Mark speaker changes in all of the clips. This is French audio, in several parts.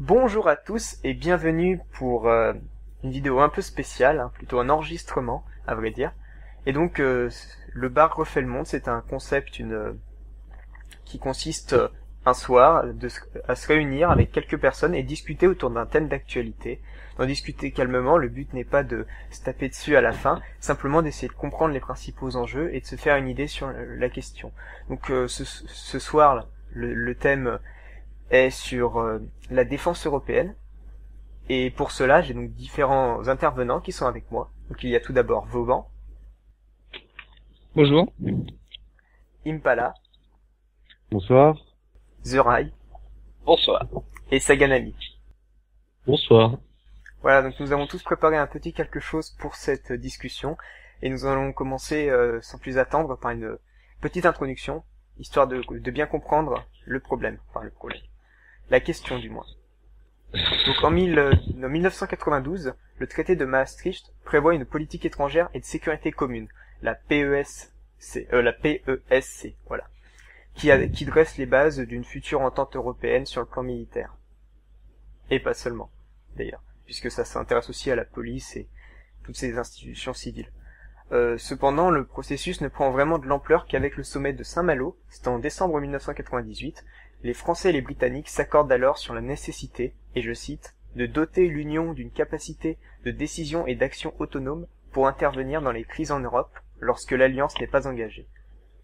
Speaker 1: Bonjour à tous et bienvenue pour une vidéo un peu spéciale, plutôt un enregistrement à vrai dire. Et donc le bar refait le monde, c'est un concept qui consiste un soir à se réunir avec quelques personnes et discuter autour d'un thème d'actualité. D'en discuter calmement, le but n'est pas de se taper dessus à la fin, simplement d'essayer de comprendre les principaux enjeux et de se faire une idée sur la question. Donc ce soir, le thème est sur la défense européenne. Et pour cela, j'ai donc différents intervenants qui sont avec moi. Donc il y a tout d'abord Vauban.
Speaker 2: Bonjour.
Speaker 1: Impala.
Speaker 3: Bonsoir.
Speaker 1: The Rai.
Speaker 2: Bonsoir.
Speaker 1: Et Saganami.
Speaker 3: Bonsoir.
Speaker 1: Voilà, donc nous avons tous préparé un petit quelque chose pour cette discussion. Et nous allons commencer sans plus attendre par une petite introduction, histoire de bien comprendre le problème. Enfin le problème. La question du moins. Donc en 1992, le traité de Maastricht prévoit une politique étrangère et de sécurité commune, la PESC, voilà, qui dresse les bases d'une future entente européenne sur le plan militaire. Et pas seulement, d'ailleurs, puisque ça s'intéresse aussi à la police et toutes ces institutions civiles. Cependant, le processus ne prend vraiment de l'ampleur qu'avec le sommet de Saint-Malo, c'était en décembre 1998. Les Français et les Britanniques s'accordent alors sur la nécessité, et je cite, de doter l'Union d'une capacité de décision et d'action autonome pour intervenir dans les crises en Europe lorsque l'Alliance n'est pas engagée.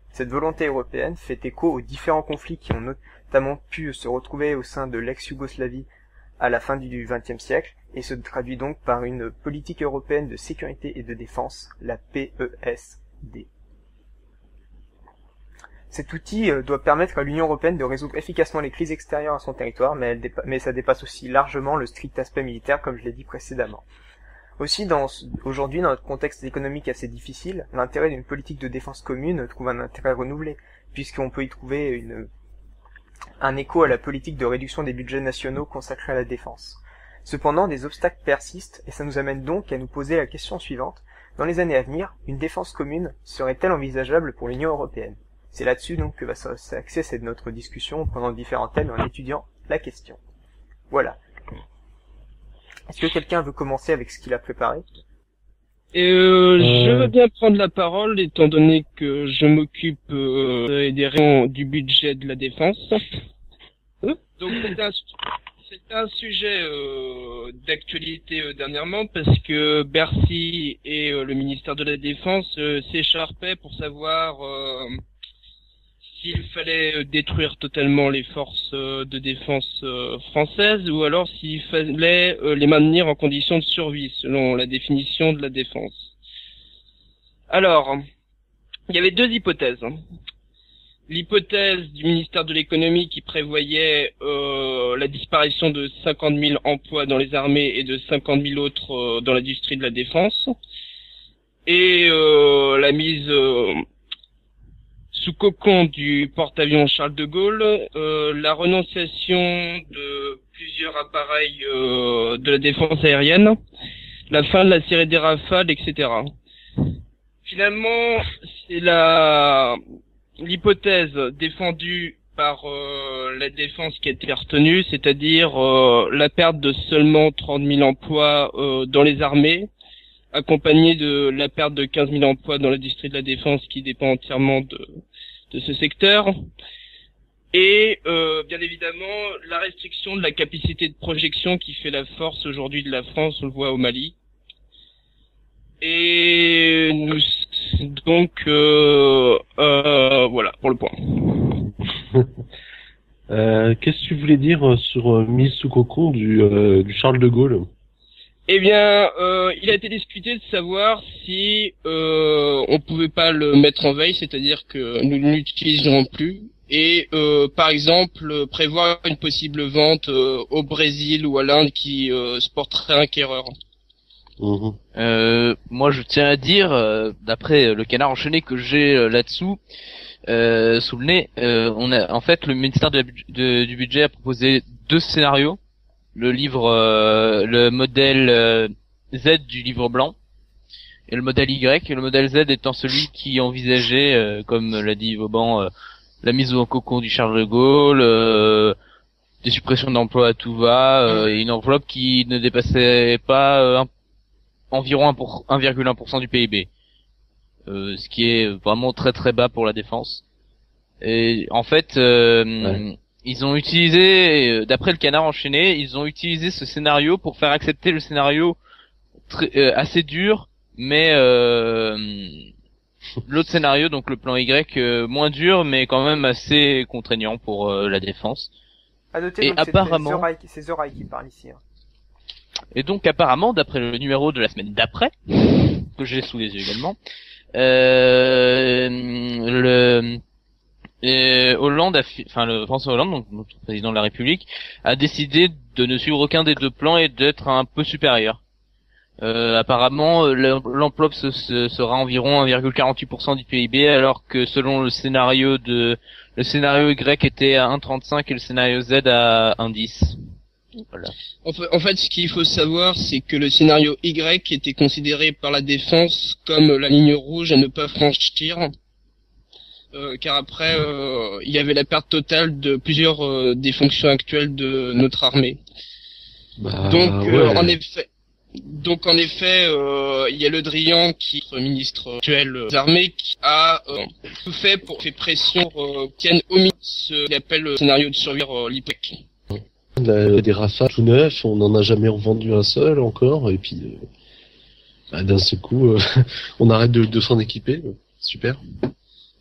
Speaker 1: Cette volonté européenne fait écho aux différents conflits qui ont notamment pu se retrouver au sein de l'ex-Yougoslavie à la fin du XXe siècle et se traduit donc par une politique européenne de sécurité et de défense, la PESD. Cet outil doit permettre à l'Union européenne de résoudre efficacement les crises extérieures à son territoire, mais ça dépasse aussi largement le strict aspect militaire, comme je l'ai dit précédemment. Aussi, aujourd'hui, dans notre contexte économique assez difficile, l'intérêt d'une politique de défense commune trouve un intérêt renouvelé, puisqu'on peut y trouver un écho à la politique de réduction des budgets nationaux consacrés à la défense. Cependant, des obstacles persistent, et ça nous amène donc à nous poser la question suivante. Dans les années à venir, une défense commune serait-elle envisageable pour l'Union européenne ? C'est là-dessus donc que va s'axer cette notre discussion en prenant différents thèmes et en étudiant la question. Voilà. Est-ce que quelqu'un veut commencer avec ce qu'il a préparé ?
Speaker 2: Je veux bien prendre la parole étant donné que je m'occupe des rayons du budget de la défense. Donc c'est un sujet d'actualité dernièrement parce que Bercy et le ministère de la Défense s'écharpaient pour savoir s'il fallait détruire totalement les forces de défense françaises ou alors s'il fallait les maintenir en condition de survie selon la définition de la défense. Alors, il y avait deux hypothèses. L'hypothèse du ministère de l'économie qui prévoyait la disparition de 50 000 emplois dans les armées et de 50 000 autres dans l'industrie de la défense et la mise sous cocon du porte-avions Charles de Gaulle, la renonciation de plusieurs appareils de la défense aérienne, la fin de la série des Rafales, etc. Finalement, c'est l'hypothèse défendue par la défense qui a été retenue, c'est-à-dire la perte de seulement 30 000 emplois dans les armées, accompagnée de la perte de 15 000 emplois dans l'industrie de la défense qui dépend entièrement de ce secteur, et bien évidemment la restriction de la capacité de projection qui fait la force aujourd'hui de la France, on le voit au Mali. Et nous donc voilà pour le point.
Speaker 3: Qu'est-ce que tu voulais dire sur mise sous cocon du Charles de Gaulle ?
Speaker 2: Eh bien, il a été discuté de savoir si on pouvait pas le mettre en veille, c'est-à-dire que nous ne l'utiliserons plus, et par exemple prévoir une possible vente au Brésil ou à l'Inde qui se porterait acquéreur.
Speaker 4: Moi, je tiens à dire, d'après le canard enchaîné que j'ai là-dessous, sous le nez, on a en fait le ministère du budget a proposé deux scénarios. Le livre, le modèle Z du livre blanc et le modèle Y, et le modèle Z étant celui qui envisageait, comme l'a dit Vauban, la mise au cocon du Charles de Gaulle, des suppressions d'emplois à tout va, et une enveloppe qui ne dépassait pas environ 1,1% du PIB. Ce qui est vraiment très très bas pour la défense. Et en fait, ils ont utilisé, d'après le Canard enchaîné, ils ont utilisé ce scénario pour faire accepter le scénario assez dur, mais l'autre scénario, donc le plan Y, moins dur, mais quand même assez contraignant pour la défense.
Speaker 1: À noter,
Speaker 4: Et
Speaker 1: donc,
Speaker 4: apparemment,
Speaker 1: c'est Zoraï qui parle ici. Hein.
Speaker 4: et donc apparemment, d'après le numéro de la semaine d'après, que j'ai sous les yeux également, Hollande le François Hollande, donc notre président de la République, a décidé de ne suivre aucun des deux plans et d'être un peu supérieur. Apparemment, l'enveloppe sera environ 1,48% du PIB, alors que selon le scénario Y était à 1,35 et le scénario Z à 1,10. Voilà.
Speaker 2: En fait, ce qu'il faut savoir, c'est que le scénario Y était considéré par la défense comme la ligne rouge à ne pas franchir, car après, il y avait la perte totale de plusieurs des fonctions actuelles de notre armée. Donc en effet, il y a Le Drian, qui est le ministre actuel des armées, qui a tout fait pour faire pression tienne au milieu ce qu'il appelle le scénario de survie l'hypothèque.
Speaker 3: Des Rafales tout neufs, on n'en a jamais revendu un seul encore, et puis d'un seul coup, on arrête de s'en équiper. Super.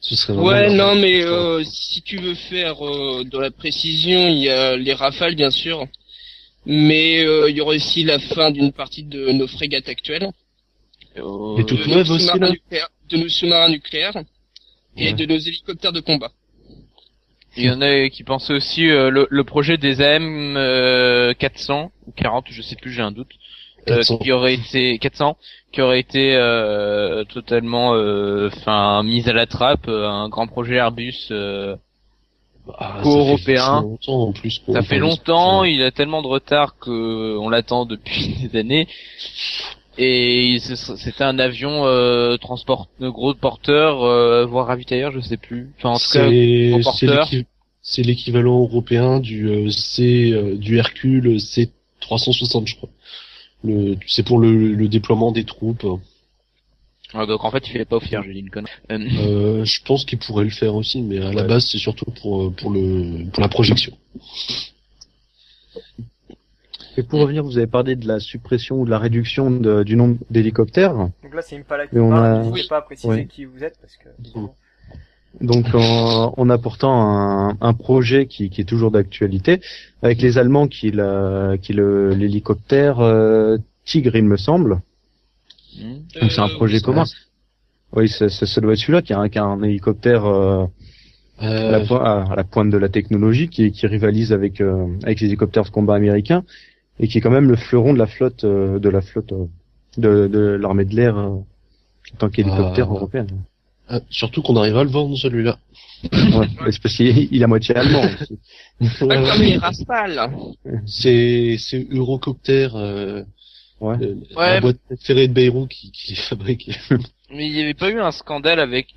Speaker 3: Ce serait vraiment
Speaker 2: mais si tu veux faire de la précision, il y a les Rafales bien sûr, mais il y aura aussi la fin d'une partie de nos frégates actuelles,
Speaker 3: et toutes neuves aussi là,
Speaker 2: de nos sous-marins nucléaires et de nos hélicoptères de combat.
Speaker 4: Il y en a qui pensaient aussi le projet des AM 400 ou 40, je sais plus, j'ai un doute, qui aurait été 400, qui aurait été totalement mis à la trappe, un grand projet Airbus co-européen. Ça fait longtemps, il a tellement de retard que on l'attend depuis des années. Et c'était un avion gros porteur, voire ravitailleur, je sais plus. Enfin, en tout cas, gros porteur.
Speaker 3: C'est l'équivalent européen du Hercule C360, je crois. C'est pour le déploiement des troupes.
Speaker 4: Donc en fait, il fait pas officier, j'ai dit une connerie.
Speaker 3: Je pense qu'il pourrait le faire aussi, mais à la base, c'est surtout pour la projection.
Speaker 5: Et pour revenir, vous avez parlé de la suppression ou de la réduction du nombre d'hélicoptères.
Speaker 1: Donc là, c'est Impala qui parle. N'hésitez pas à préciser qui vous êtes, parce que...
Speaker 5: Donc en apportant un projet qui est toujours d'actualité, avec les Allemands qui l'hélicoptère Tigre, il me semble. Donc c'est un projet commun. Oui, ça doit être celui-là qui a un hélicoptère à la pointe de la technologie, qui rivalise avec les hélicoptères de combat américains, et qui est quand même le fleuron de la flotte de l'armée de l'air en tant qu'hélicoptère européen.
Speaker 3: Surtout qu'on arrive à le vendre, celui-là.
Speaker 5: Ouais, c'est parce qu'il est à moitié allemand.
Speaker 2: Comme les Rafales.
Speaker 3: C'est Eurocopter, la boîte ferrée de Beyrouth qui les fabrique.
Speaker 4: Mais il n'y avait pas eu un scandale avec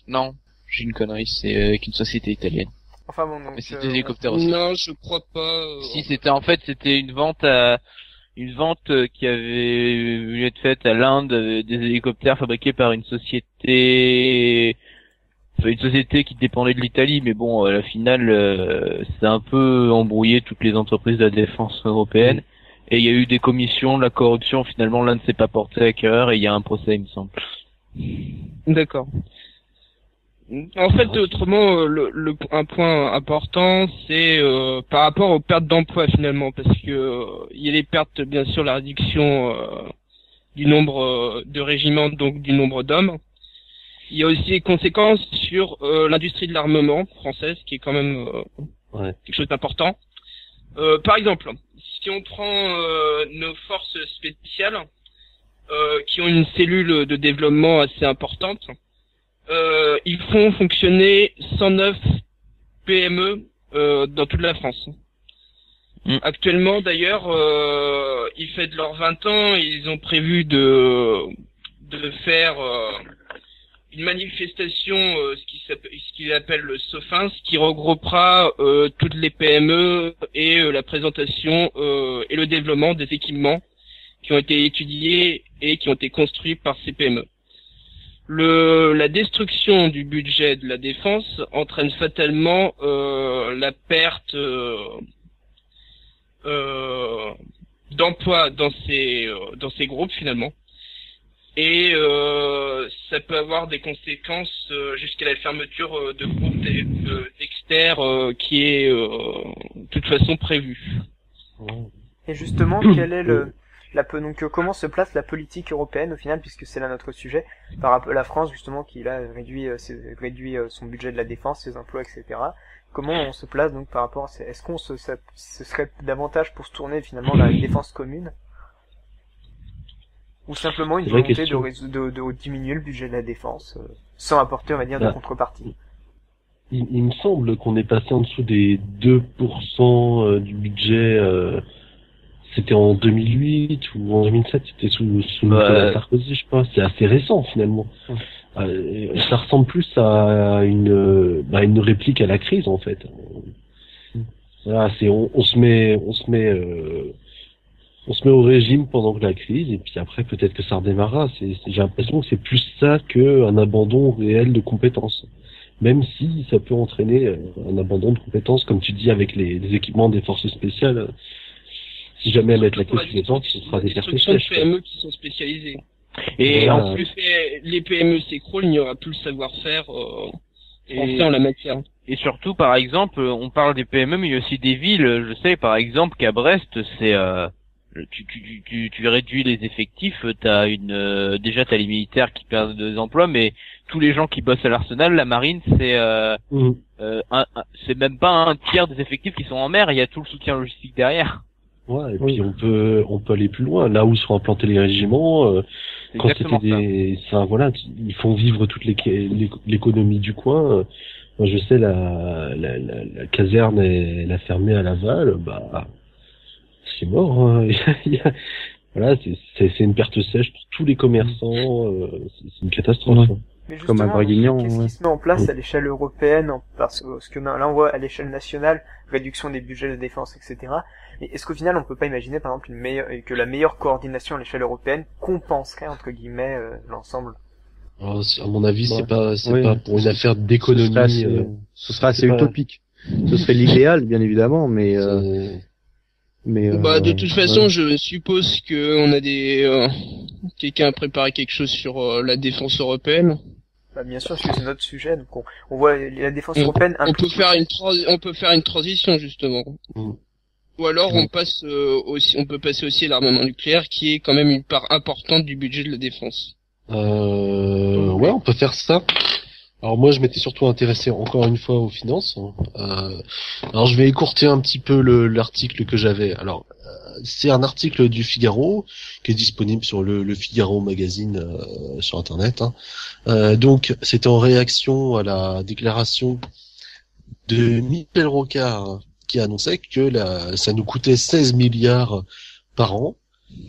Speaker 4: non, j'ai une connerie, c'est avec une société italienne.
Speaker 1: Enfin bon, donc...
Speaker 4: Mais c'était des hélicoptères aussi.
Speaker 2: Non, je crois pas.
Speaker 4: Si, c'était une vente qui avait été faite à l'Inde, des hélicoptères fabriqués par une société qui dépendait de l'Italie, mais bon, à la finale, c'est un peu embrouillé toutes les entreprises de la défense européenne, et il y a eu des commissions, de la corruption, finalement l'un ne s'est pas porté à cœur, et il y a un procès, il me semble.
Speaker 2: D'accord. En fait, autrement, un point important, c'est par rapport aux pertes d'emploi finalement, parce que il y a les pertes, bien sûr, la réduction du nombre de régiments, donc du nombre d'hommes. Il y a aussi les conséquences sur l'industrie de l'armement française, qui est quand même quelque chose d'important. Par exemple, si on prend nos forces spéciales, qui ont une cellule de développement assez importante, ils font fonctionner 109 PME dans toute la France. Actuellement, d'ailleurs, ils fêtent leurs 20 ans et ils ont prévu de faire une manifestation, ce qu'il appelle le SOFINS, qui regroupera toutes les PME et la présentation et le développement des équipements qui ont été étudiés et qui ont été construits par ces PME. La destruction du budget de la défense entraîne fatalement la perte d'emplois dans ces groupes finalement. Et ça peut avoir des conséquences jusqu'à la fermeture de groupes d'experts qui est de toute façon prévue.
Speaker 1: Et justement, quel est donc comment se place la politique européenne au final, puisque c'est là notre sujet, par rapport à la France justement qui là réduit son budget de la défense, ses emplois, etc. Comment on se place donc par rapport à est-ce qu'on ce serait davantage pour se tourner finalement vers la défense commune, ou simplement une volonté de diminuer le budget de la défense sans apporter, on va dire, de contrepartie?
Speaker 3: Il me semble qu'on est passé en dessous des 2% du budget. C'était en 2008 ou en 2007, c'était sous Nicolas Sarkozy, je pense. C'est assez récent finalement. Ça ressemble plus à une réplique à la crise en fait. Voilà, on se met au régime pendant la crise et puis après peut-être que ça redémarrera. J'ai l'impression que c'est plus ça qu'un abandon réel de compétences. Même si ça peut entraîner un abandon de compétences, comme tu dis, avec les équipements des forces spéciales. Si jamais elles mettent la queue sur les dents, ce sera des pertes sèches.
Speaker 2: PME qui sont spécialisées. Et en plus, les PME s'écroulent, il n'y aura plus le savoir-faire en la matière.
Speaker 4: Et surtout, par exemple, on parle des PME, mais il y a aussi des villes. Je sais, par exemple, qu'à Brest, c'est tu réduis les effectifs, t'as les militaires qui perdent des emplois, mais tous les gens qui bossent à l'arsenal, la marine, c'est même pas un tiers des effectifs qui sont en mer. Il y a tout le soutien logistique derrière.
Speaker 3: Ouais, et puis on peut aller plus loin. Là où sont implantés les régiments, quand c'était ils font vivre toute l'économie du coin. Moi, je sais, la caserne elle a fermé à Laval, c'est mort. Hein. Voilà, c'est une perte sèche pour tous les commerçants. C'est une catastrophe.
Speaker 1: Mais comme à Draguignan, qu'est-ce qui se met en place à l'échelle européenne, parce que là on voit à l'échelle nationale réduction des budgets de défense, etc. Mais est-ce qu'au final on peut pas imaginer par exemple que la meilleure coordination à l'échelle européenne compenserait entre guillemets l'ensemble?
Speaker 3: Alors, à mon avis, c'est pas pour une affaire d'économie.
Speaker 5: Ce serait assez utopique. Ce serait l'idéal, bien évidemment, mais
Speaker 2: de toute façon, je suppose que on a quelqu'un a préparé quelque chose sur la défense européenne.
Speaker 1: Bien sûr, parce que c'est notre sujet, donc on voit la défense européenne.
Speaker 2: On peut faire une transition justement. Ou alors on peut passer aussi à l'armement nucléaire, qui est quand même une part importante du budget de la défense.
Speaker 3: Ouais, on peut faire ça. Alors moi, je m'étais surtout intéressé encore une fois aux finances. Alors je vais écourter un petit peu l'article que j'avais. Alors c'est un article du Figaro qui est disponible sur le Figaro magazine sur internet. Donc c'était en réaction à la déclaration de Michel Rocard qui annonçait que ça nous coûtait 16 milliards par an.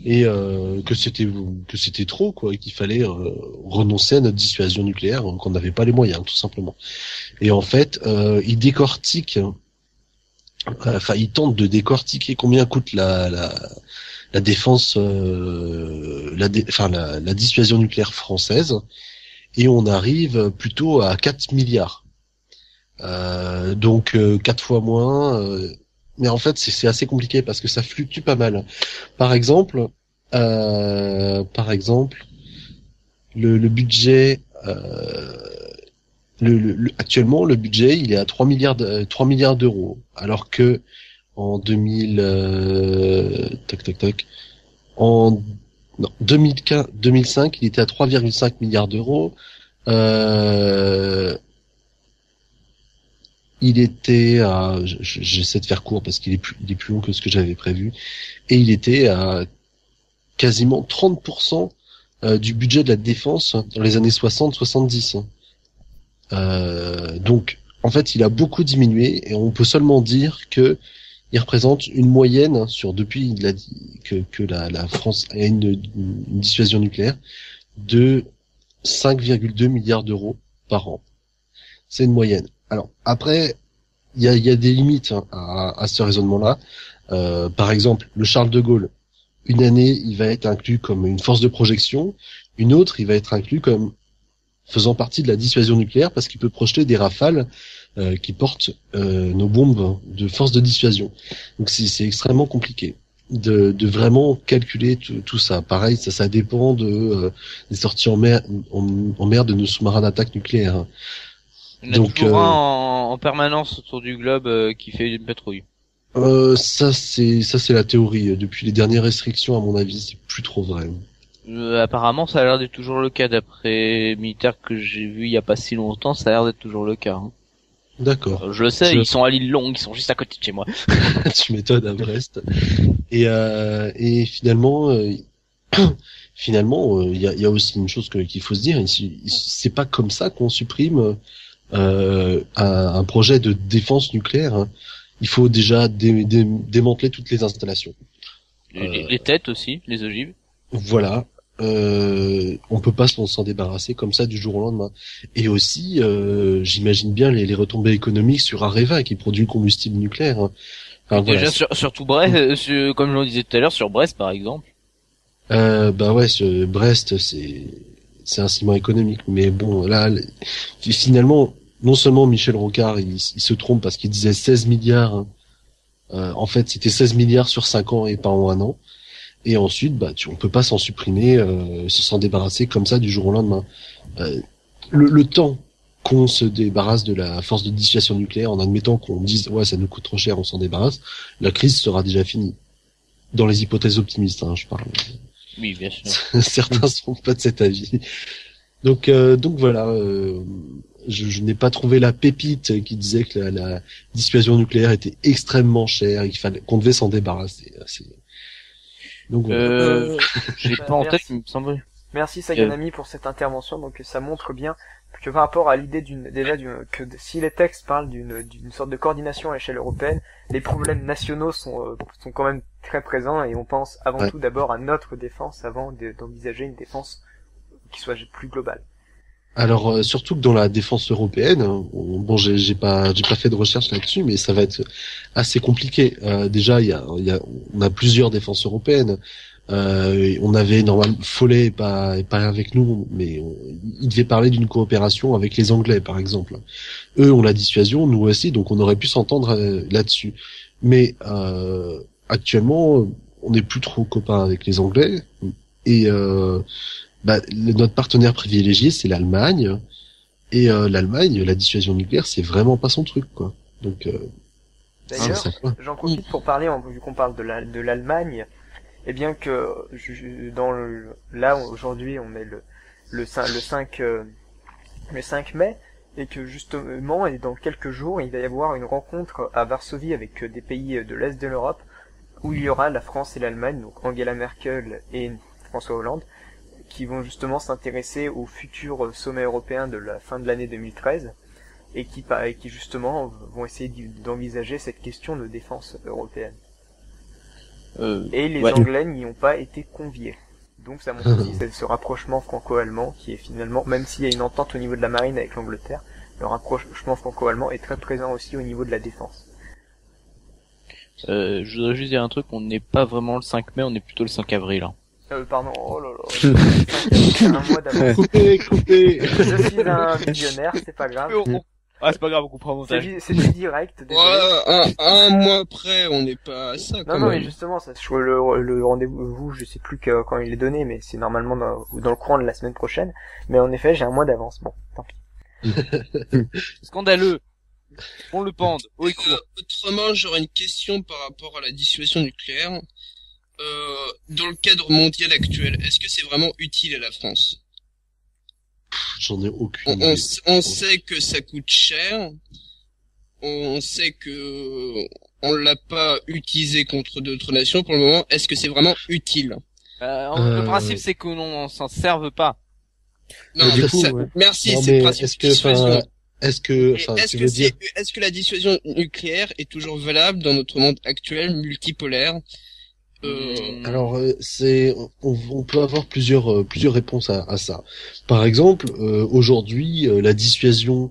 Speaker 3: Et que c'était trop, quoi, et qu'il fallait renoncer à notre dissuasion nucléaire, qu'on n'avait pas les moyens, tout simplement. Et en fait, il tente de décortiquer combien coûte la défense, la dissuasion nucléaire française, et on arrive plutôt à 4 milliards. Donc 4 fois moins. Mais en fait, c'est assez compliqué parce que ça fluctue pas mal. Par exemple, le budget, actuellement, le budget, il est à 3 milliards d'euros, alors que en 2005, il était à 3,5 milliards d'euros. Il était à, j'essaie de faire court parce qu'il est plus long que ce que j'avais prévu, et il était à quasiment 30% du budget de la défense dans les années 60-70. Donc, en fait, il a beaucoup diminué, et on peut seulement dire que il représente une moyenne depuis il a dit que la France a une dissuasion nucléaire de 5,2 milliards d'euros par an. C'est une moyenne. Alors après, il y a des limites à ce raisonnement-là. Par exemple, le Charles de Gaulle, une année, il va être inclus comme une force de projection, une autre, il va être inclus comme faisant partie de la dissuasion nucléaire parce qu'il peut projeter des rafales qui portent nos bombes de force de dissuasion. Donc c'est extrêmement compliqué de vraiment calculer tout ça. Pareil, ça dépend des sorties en mer de nos sous-marins d'attaque nucléaire.
Speaker 4: Il y en a toujours un en permanence autour du globe qui fait une patrouille.
Speaker 3: Ça c'est la théorie. Depuis les dernières restrictions, à mon avis, c'est plus trop vrai.
Speaker 4: Apparemment, ça a l'air d'être toujours le cas d'après militaires que j'ai vu il y a pas si longtemps. Ça a l'air d'être toujours le cas. Hein.
Speaker 3: D'accord.
Speaker 4: Je le sais, ils sont à l'île Longue, ils sont juste à côté de chez moi.
Speaker 3: Tu m'étonnes, à Brest. Et finalement, il y a aussi une chose qu'il faut se dire. C'est pas comme ça qu'on supprime un projet de défense nucléaire. Hein. Il faut déjà démanteler toutes les installations.
Speaker 4: Les têtes aussi, les ogives.
Speaker 3: Voilà. On peut pas s'en débarrasser comme ça du jour au lendemain. Et aussi, j'imagine bien les retombées économiques sur Areva qui produit le combustible nucléaire. Hein. Enfin,
Speaker 4: déjà voilà. Surtout Brest, comme je le disais tout à l'heure, sur Brest par exemple.
Speaker 3: Bah ouais, Brest c'est un ciment économique, mais bon là finalement non seulement Michel Rocard il se trompe parce qu'il disait 16 milliards. Hein. En fait c'était 16 milliards sur 5 ans et pas en un an. Et ensuite, on peut pas s'en supprimer, s'en débarrasser comme ça du jour au lendemain. Le temps qu'on se débarrasse de la force de dissuasion nucléaire, en admettant qu'on dise ouais ça nous coûte trop cher, on s'en débarrasse, la crise sera déjà finie. Dans les hypothèses optimistes, hein, je parle.
Speaker 4: Oui, bien sûr.
Speaker 3: Certains seront pas de cet avis. Donc voilà. Je n'ai pas trouvé la pépite qui disait que la dissuasion nucléaire était extrêmement chère et qu'on devait s'en débarrasser. Donc voilà.
Speaker 4: J'ai pas en tête, il me semble.
Speaker 1: Merci Saganami pour cette intervention. Donc ça montre bien que par rapport à l'idée que si les textes parlent d'une sorte de coordination à l'échelle européenne, les problèmes nationaux sont quand même très présents et on pense avant tout d'abord à notre défense avant d'envisager une défense qui soit plus globale.
Speaker 3: Alors surtout que dans la défense européenne, bon j'ai pas fait de recherche là-dessus, mais ça va être assez compliqué. Déjà on a plusieurs défenses européennes. On avait normalement Follet est pas avec nous, mais il devait parler d'une coopération avec les Anglais par exemple. Eux ont la dissuasion, nous aussi, donc on aurait pu s'entendre là-dessus. Mais actuellement, on n'est plus trop copains avec les Anglais et notre partenaire privilégié, c'est l'Allemagne. Et l'Allemagne, la dissuasion nucléaire, c'est vraiment pas son truc, quoi. Donc,
Speaker 1: d'ailleurs, j'en profite pour parler, vu qu'on parle de l'Allemagne, et bien que là aujourd'hui, on est le 5 mai, et que justement, et dans quelques jours, il va y avoir une rencontre à Varsovie avec des pays de l'Est de l'Europe, où il y aura la France et l'Allemagne, donc Angela Merkel et François Hollande, qui vont justement s'intéresser au futur sommet européen de la fin de l'année 2013 et qui justement vont essayer d'envisager cette question de défense européenne. Et les Anglais n'y ont pas été conviés. Donc ça montre aussi ce rapprochement franco-allemand qui est finalement, même s'il y a une entente au niveau de la marine avec l'Angleterre, le rapprochement franco-allemand est très présent aussi au niveau de la défense.
Speaker 4: Je voudrais juste dire un truc, on n'est pas vraiment le 5 mai, on est plutôt le 5 avril. Hein.
Speaker 1: Pardon, oh là là, j'ai un mois d'avance.
Speaker 3: Coupé.
Speaker 1: Je suis un visionnaire, c'est pas grave.
Speaker 4: Ah, c'est pas grave, on comprend mon montage.
Speaker 1: C'est du direct, désolé.
Speaker 2: Ouais, un mois près, on n'est pas à ça, quand même.
Speaker 1: Non, mais justement, le rendez-vous, je sais plus quand il est donné, mais c'est normalement dans le courant de la semaine prochaine. Mais en effet, j'ai un mois d'avance. Bon, tant pis.
Speaker 4: Scandaleux. On le pende, haut et court.
Speaker 2: Autrement, j'aurais une question par rapport à la dissuasion nucléaire. Dans le cadre mondial actuel, est-ce que c'est vraiment utile à la France?
Speaker 3: J'en ai aucune idée.
Speaker 2: On sait que ça coûte cher. On sait que on l'a pas utilisé contre d'autres nations pour le moment. Est-ce que c'est vraiment utile?
Speaker 4: Le principe, c'est qu'on s'en serve pas.
Speaker 2: Non, du coup, merci, c'est le principe de dissuasion.
Speaker 3: Est-ce que
Speaker 2: la dissuasion nucléaire est toujours valable dans notre monde actuel multipolaire
Speaker 3: Alors, on peut avoir plusieurs réponses à ça. Par exemple, aujourd'hui, la dissuasion,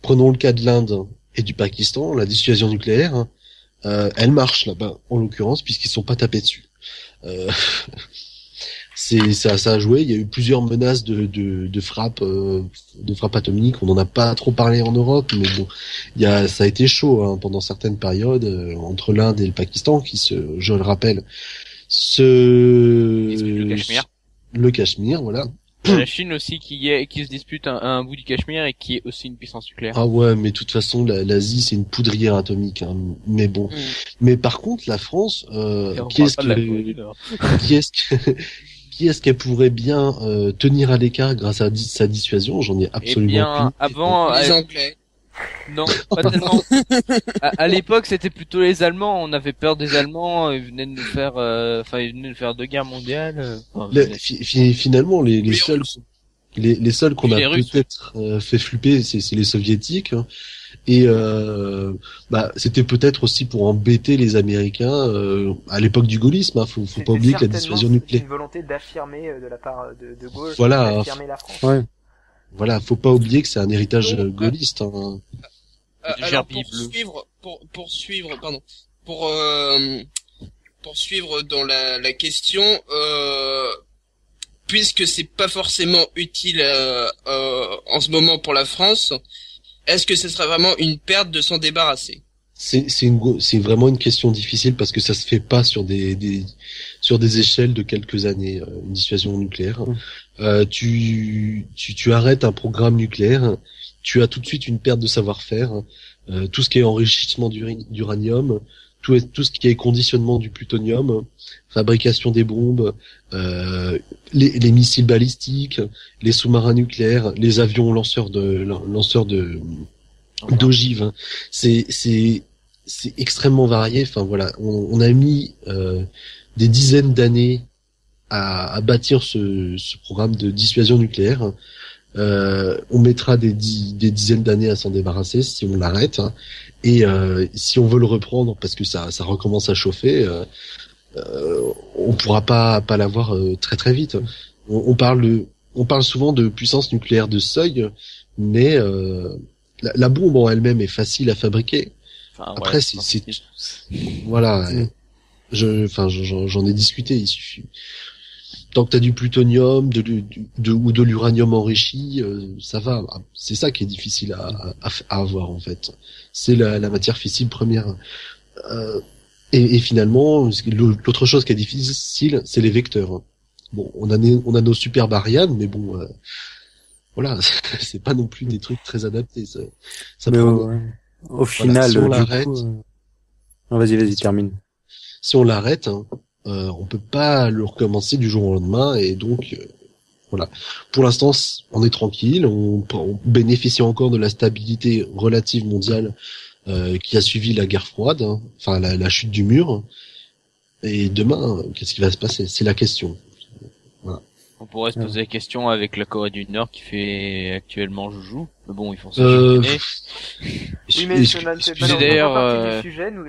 Speaker 3: prenons le cas de l'Inde et du Pakistan, la dissuasion nucléaire, elle marche là-bas, en l'occurrence, puisqu'ils sont pas tapés dessus. Ça a joué. Il y a eu plusieurs menaces de frappe atomique. On n'en a pas trop parlé en Europe, mais bon, ça a été chaud pendant certaines périodes entre l'Inde et le Pakistan, je le rappelle, le Cachemire, voilà.
Speaker 4: La Chine aussi qui se dispute un bout du Cachemire et qui est aussi une puissance nucléaire.
Speaker 3: Ah ouais, mais de toute façon, l'Asie c'est une poudrière atomique. Mais bon. Mais par contre, la France, qui est-ce qu'elle pourrait bien tenir à l'écart grâce à sa dissuasion? J'en ai absolument
Speaker 4: avant
Speaker 6: les Anglais.
Speaker 4: Non, pas tellement. À l'époque, c'était plutôt les Allemands. On avait peur des Allemands. Ils venaient de nous faire, ils venaient de faire 2 guerres mondiales.
Speaker 3: Finalement, les seuls qu'on a peut-être fait flipper, c'est les Soviétiques. Et c'était peut-être aussi pour embêter les Américains à l'époque du gaullisme. Faut pas oublier que la dissuasion nucléaire.
Speaker 1: Une volonté d'affirmer de la part de Gaulle,
Speaker 3: voilà,
Speaker 1: d'affirmer la France.
Speaker 5: Ouais.
Speaker 3: Voilà, faut pas oublier que c'est un héritage gaulliste.
Speaker 6: Alors pour suivre dans la question, puisque c'est pas forcément utile en ce moment pour la France, est-ce que ce serait vraiment une perte de s'en débarrasser?
Speaker 3: C'est vraiment une question difficile parce que ça se fait pas sur des échelles de quelques années, une dissuasion nucléaire. Tu arrêtes un programme nucléaire, tu as tout de suite une perte de savoir-faire, tout ce qui est enrichissement d'uranium, tout ce qui est conditionnement du plutonium, fabrication des bombes, les missiles balistiques, les sous-marins nucléaires, les avions lanceurs d'ogives. C'est extrêmement varié. Enfin voilà, on a mis des dizaines d'années à bâtir ce programme de dissuasion nucléaire. On mettra des dizaines d'années à s'en débarrasser si on l'arrête. Et si on veut le reprendre parce que ça recommence à chauffer, on pourra pas l'avoir très très vite. On parle souvent de puissance nucléaire de seuil, mais la bombe en elle-même est facile à fabriquer. Après, voilà. J'en ai discuté. Il suffit. Tant que t'as du plutonium, ou de l'uranium enrichi, ça va. C'est ça qui est difficile à avoir en fait. C'est la matière fissile première. Et finalement, l'autre chose qui est difficile, c'est les vecteurs. Bon, on a nos super Ariane, mais bon, voilà, c'est pas non plus des trucs très adaptés. Ça
Speaker 5: mais au final,
Speaker 3: si on l'arrête,
Speaker 5: vas-y, termine.
Speaker 3: Si on l'arrête, on peut pas le recommencer du jour au lendemain, et donc voilà. Pour l'instant, on est tranquille, on bénéficie encore de la stabilité relative mondiale qui a suivi la guerre froide, enfin la chute du mur. Et demain, qu'est-ce qui va se passer? C'est la question. Voilà.
Speaker 4: On pourrait se poser la question avec la Corée du Nord qui fait actuellement joujou. Mais bon, ils font ça chaque année.
Speaker 1: Oui, mais ça ne fait pas partie du sujet. Nous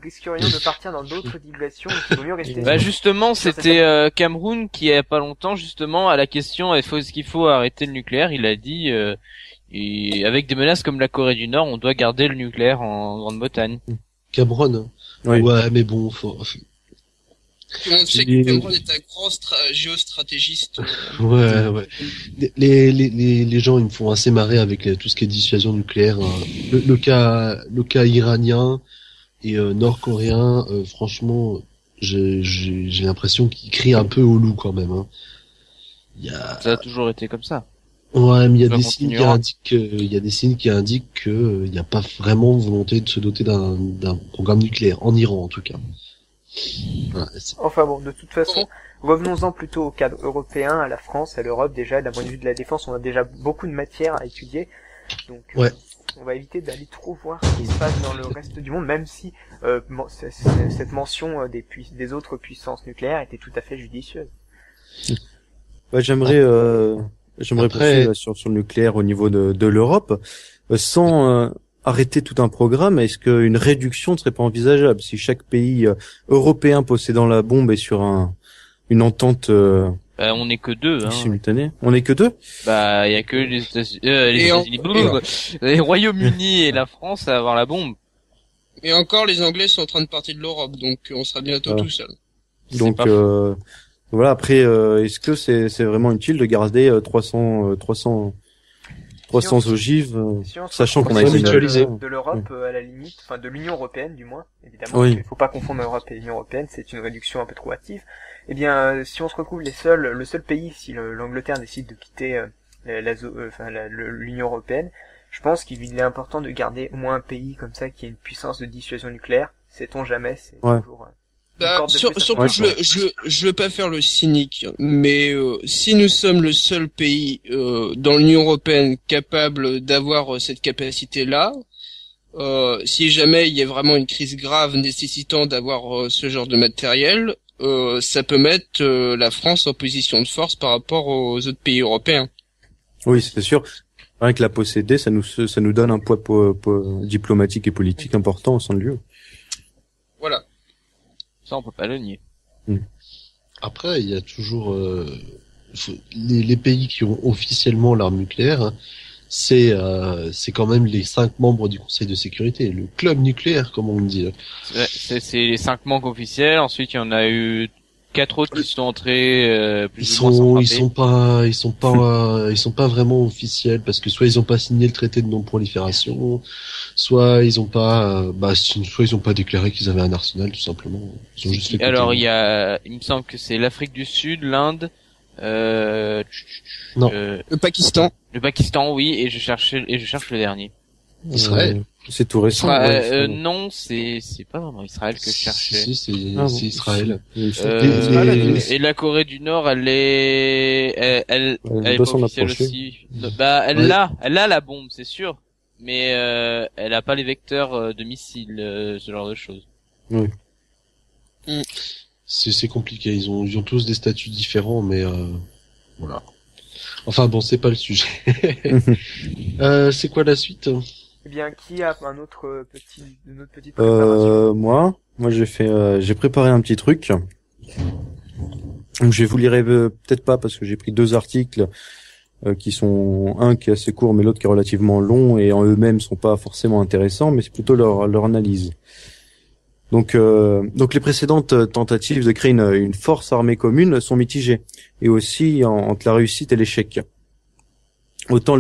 Speaker 1: risquerions de partir dans d'autres digressions. Il vaut mieux rester.
Speaker 4: Bah justement, c'était Cameroun qui, il y a pas longtemps, justement, à la question est-ce qu'il faut arrêter le nucléaire, il a dit et avec des menaces comme la Corée du Nord, on doit garder le nucléaire en Grande-Bretagne.
Speaker 3: Cameroun.
Speaker 5: Oui.
Speaker 3: Ouais, mais bon,
Speaker 6: Tout le monde sait que Cameroun est un grand géostratégiste.
Speaker 3: Ouais. Les gens, ils me font assez marrer avec tout ce qui est dissuasion nucléaire. Le cas iranien et nord-coréen, franchement, j'ai l'impression qu'ils crient un peu au loup quand même.
Speaker 4: Ça a toujours été comme ça.
Speaker 3: Ouais, mais il y a des signes qui indiquent que il n'y a pas vraiment volonté de se doter d'un programme nucléaire en Iran en tout cas.
Speaker 1: Ouais, enfin bon, de toute façon, revenons-en plutôt au cadre européen, à la France, à l'Europe déjà. D'un point de vue de la défense, on a déjà beaucoup de matière à étudier, donc on va éviter d'aller trop voir ce qui se passe dans le reste du monde, même si cette mention des autres puissances nucléaires était tout à fait judicieuse.
Speaker 5: Ouais, j'aimerais poursuivre sur le nucléaire au niveau de l'Europe, sans arrêter tout un programme, est-ce qu'une réduction ne serait pas envisageable si chaque pays européen possédant la bombe est sur une entente
Speaker 4: on n'est que deux, hein.
Speaker 5: Simultanée. On n'est que deux.
Speaker 4: Bah, il y a que les États-Unis, les Royaumes-Unis et la France à avoir la bombe.
Speaker 6: Et encore, les Anglais sont en train de partir de l'Europe, donc on sera bientôt tout seul.
Speaker 5: Donc voilà. Après, est-ce que c'est vraiment utile de garder 300 ogives, sachant qu'on a essayé
Speaker 1: de l'Europe à la limite, enfin de l'Union européenne du moins, évidemment.
Speaker 5: Oui.
Speaker 1: Il ne faut pas confondre l'Europe et l'Union européenne, c'est une réduction un peu trop hâtive. Eh bien, si on se retrouve le seul pays, si l'Angleterre décide de quitter l'Union européenne, je pense qu'il est important de garder au moins un pays comme ça qui a une puissance de dissuasion nucléaire. Sait-on jamais, c'est toujours...
Speaker 6: surtout, je veux pas faire le cynique, mais si nous sommes le seul pays dans l'Union européenne capable d'avoir cette capacité-là, si jamais il y a vraiment une crise grave nécessitant d'avoir ce genre de matériel, ça peut mettre la France en position de force par rapport aux autres pays européens.
Speaker 5: Oui, c'est sûr. Rien que la posséder, ça nous donne un poids diplomatique et politique important au sein de l'UE.
Speaker 6: Voilà.
Speaker 4: Ça, on peut pas le nier.
Speaker 3: Après, il y a toujours les pays qui ont officiellement l'arme nucléaire. Hein, c'est quand même les 5 membres du Conseil de sécurité, le club nucléaire, comme on dit.
Speaker 4: C'est les 5 membres officiels. Ensuite, il y en a eu 4 autres qui sont entrés plus ou moins sans
Speaker 3: ils sont pas vraiment officiels parce que soit ils ont pas signé le traité de non-prolifération, soit ils ont pas déclaré qu'ils avaient un arsenal, tout simplement. Ils ont juste
Speaker 4: alors il me semble que c'est l'Afrique du Sud, l'Inde,
Speaker 6: le Pakistan.
Speaker 4: Le Pakistan, oui, et je cherche le dernier.
Speaker 3: Israël.
Speaker 5: C'est tout récent.
Speaker 4: Non, c'est pas vraiment Israël que je cherchais.
Speaker 3: Si, c'est Israël.
Speaker 4: Et la Corée du Nord, elle est pas officielle aussi. Bah, elle a la bombe, c'est sûr. Mais, elle a pas les vecteurs de missiles, ce genre de choses.
Speaker 5: Oui.
Speaker 3: C'est compliqué. Ils ont tous des statuts différents, mais, voilà. Enfin bon, c'est pas le sujet. C'est quoi la suite?
Speaker 1: Eh bien, qui a une autre petite préparation?
Speaker 5: Moi j'ai préparé un petit truc. Donc, je vous lirai peut-être pas parce que j'ai pris 2 articles qui sont un qui est assez court mais l'autre qui est relativement long et en eux-mêmes sont pas forcément intéressants, mais c'est plutôt leur analyse. Donc les précédentes tentatives de créer une force armée commune sont mitigées et aussi entre la réussite et l'échec. Autant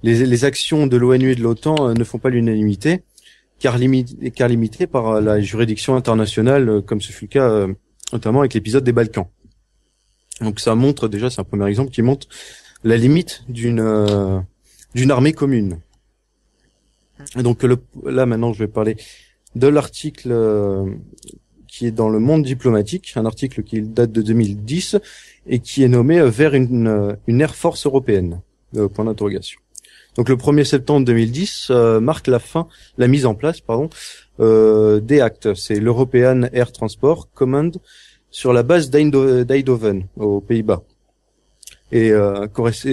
Speaker 5: les actions de l'ONU et de l'OTAN ne font pas l'unanimité, car limitées par la juridiction internationale, comme ce fut le cas notamment avec l'épisode des Balkans. Donc ça montre déjà, c'est un premier exemple qui montre la limite d'une armée commune. Et donc là maintenant je vais parler de l'article qui est dans le Monde diplomatique, un article qui date de 2010 et qui est nommé vers une Air Force européenne. Point d'interrogation. Donc le 1er septembre 2010 marque la mise en place des actes. C'est l'European Air Transport Command sur la base d'Eindhoven aux Pays-Bas. Et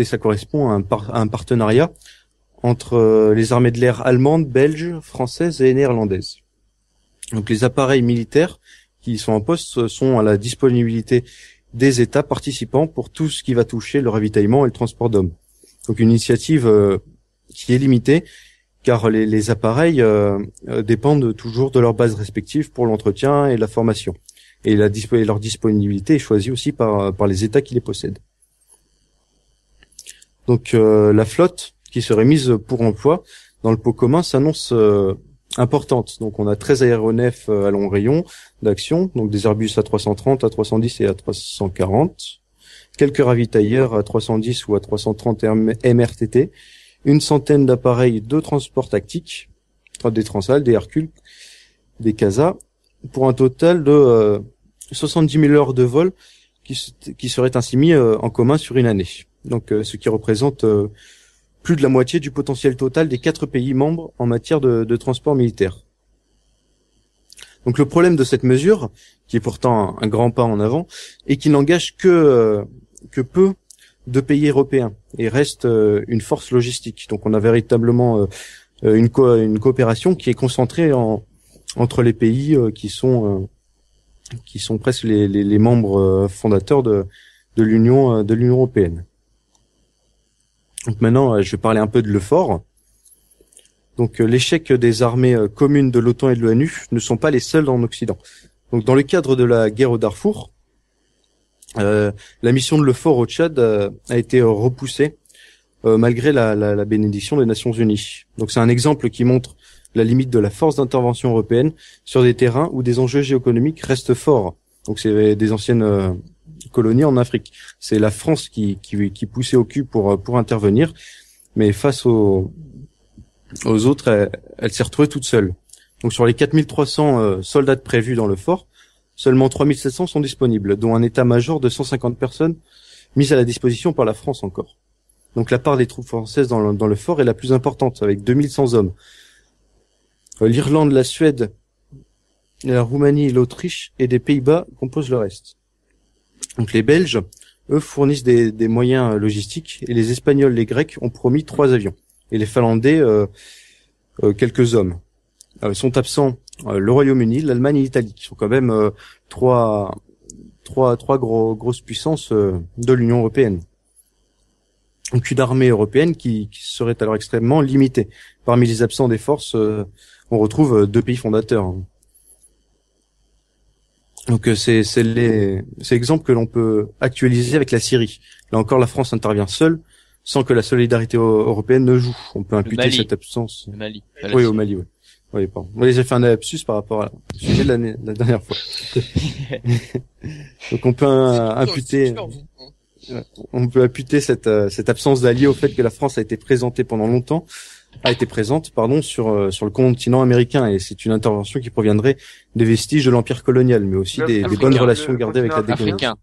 Speaker 5: ça correspond à un partenariat entre les armées de l'air allemandes, belges, françaises et néerlandaises. Donc les appareils militaires qui sont en poste sont à la disponibilité des États participants pour tout ce qui va toucher le ravitaillement et le transport d'hommes. Donc une initiative qui est limitée car les appareils dépendent toujours de leurs bases respectives pour l'entretien et la formation. Et leur disponibilité est choisie aussi par les États qui les possèdent. Donc la flotte qui serait mise pour emploi dans le pot commun s'annonce importante. Donc on a 13 aéronefs à long rayon d'action, donc des Airbus A330, A310 et A340, quelques ravitailleurs à 310 ou à 330 MRTT, une centaine d'appareils de transport tactique, des Transal, des Hercule, des CASA, pour un total de 70 000 heures de vol qui seraient ainsi mis en commun sur une année. Donc ce qui représente plus de la moitié du potentiel total des 4 pays membres en matière de transport militaire. Donc le problème de cette mesure, qui est pourtant un grand pas en avant, est qu'il n'engage que peu de pays européens et reste une force logistique. Donc on a véritablement une coopération qui est concentrée entre les pays qui sont presque les membres fondateurs de l'Union européenne. Donc maintenant, je vais parler un peu de l'EUFOR. Donc l'échec des armées communes de l'OTAN et de l'ONU ne sont pas les seuls en Occident. Donc dans le cadre de la guerre au Darfour, la mission de l'EUFOR au Tchad a été repoussée malgré la bénédiction des Nations Unies. Donc c'est un exemple qui montre la limite de la force d'intervention européenne sur des terrains où des enjeux géoéconomiques restent forts. Donc c'est des anciennes colonies en Afrique. C'est la France qui poussait au cul pour intervenir, mais face aux autres, elle s'est retrouvée toute seule. Donc sur les 4300 soldats prévus dans le fort, seulement 3700 sont disponibles, dont un état-major de 150 personnes mis à la disposition par la France encore. Donc la part des troupes françaises dans le fort est la plus importante, avec 2100 hommes. L'Irlande, la Suède, la Roumanie, l'Autriche et des Pays-Bas composent le reste. Donc les Belges, eux, fournissent des moyens logistiques, et les Espagnols, les Grecs ont promis 3 avions. Et les Finlandais, quelques hommes. Sont absents le Royaume-Uni, l'Allemagne et l'Italie, qui sont quand même trois grosses puissances de l'Union européenne. Donc une armée européenne qui serait alors extrêmement limitée. Parmi les absents des forces, on retrouve 2 pays fondateurs. Donc c'est l'exemple que l'on peut actualiser avec la Syrie. Là encore, la France intervient seule, sans que la solidarité européenne ne joue. On peut imputer cette absence.
Speaker 4: Le Mali.
Speaker 5: Oui, au Mali, oui. Oui, pardon. Oui, j'ai fait un lapsus par rapport à au sujet de la dernière fois. Donc on peut imputer cette absence d'alliés au fait que la France a été présente sur le continent américain, et c'est une intervention qui proviendrait des vestiges de l'empire colonial, mais aussi des bonnes relations gardées avec la décolonisation.
Speaker 4: Africain,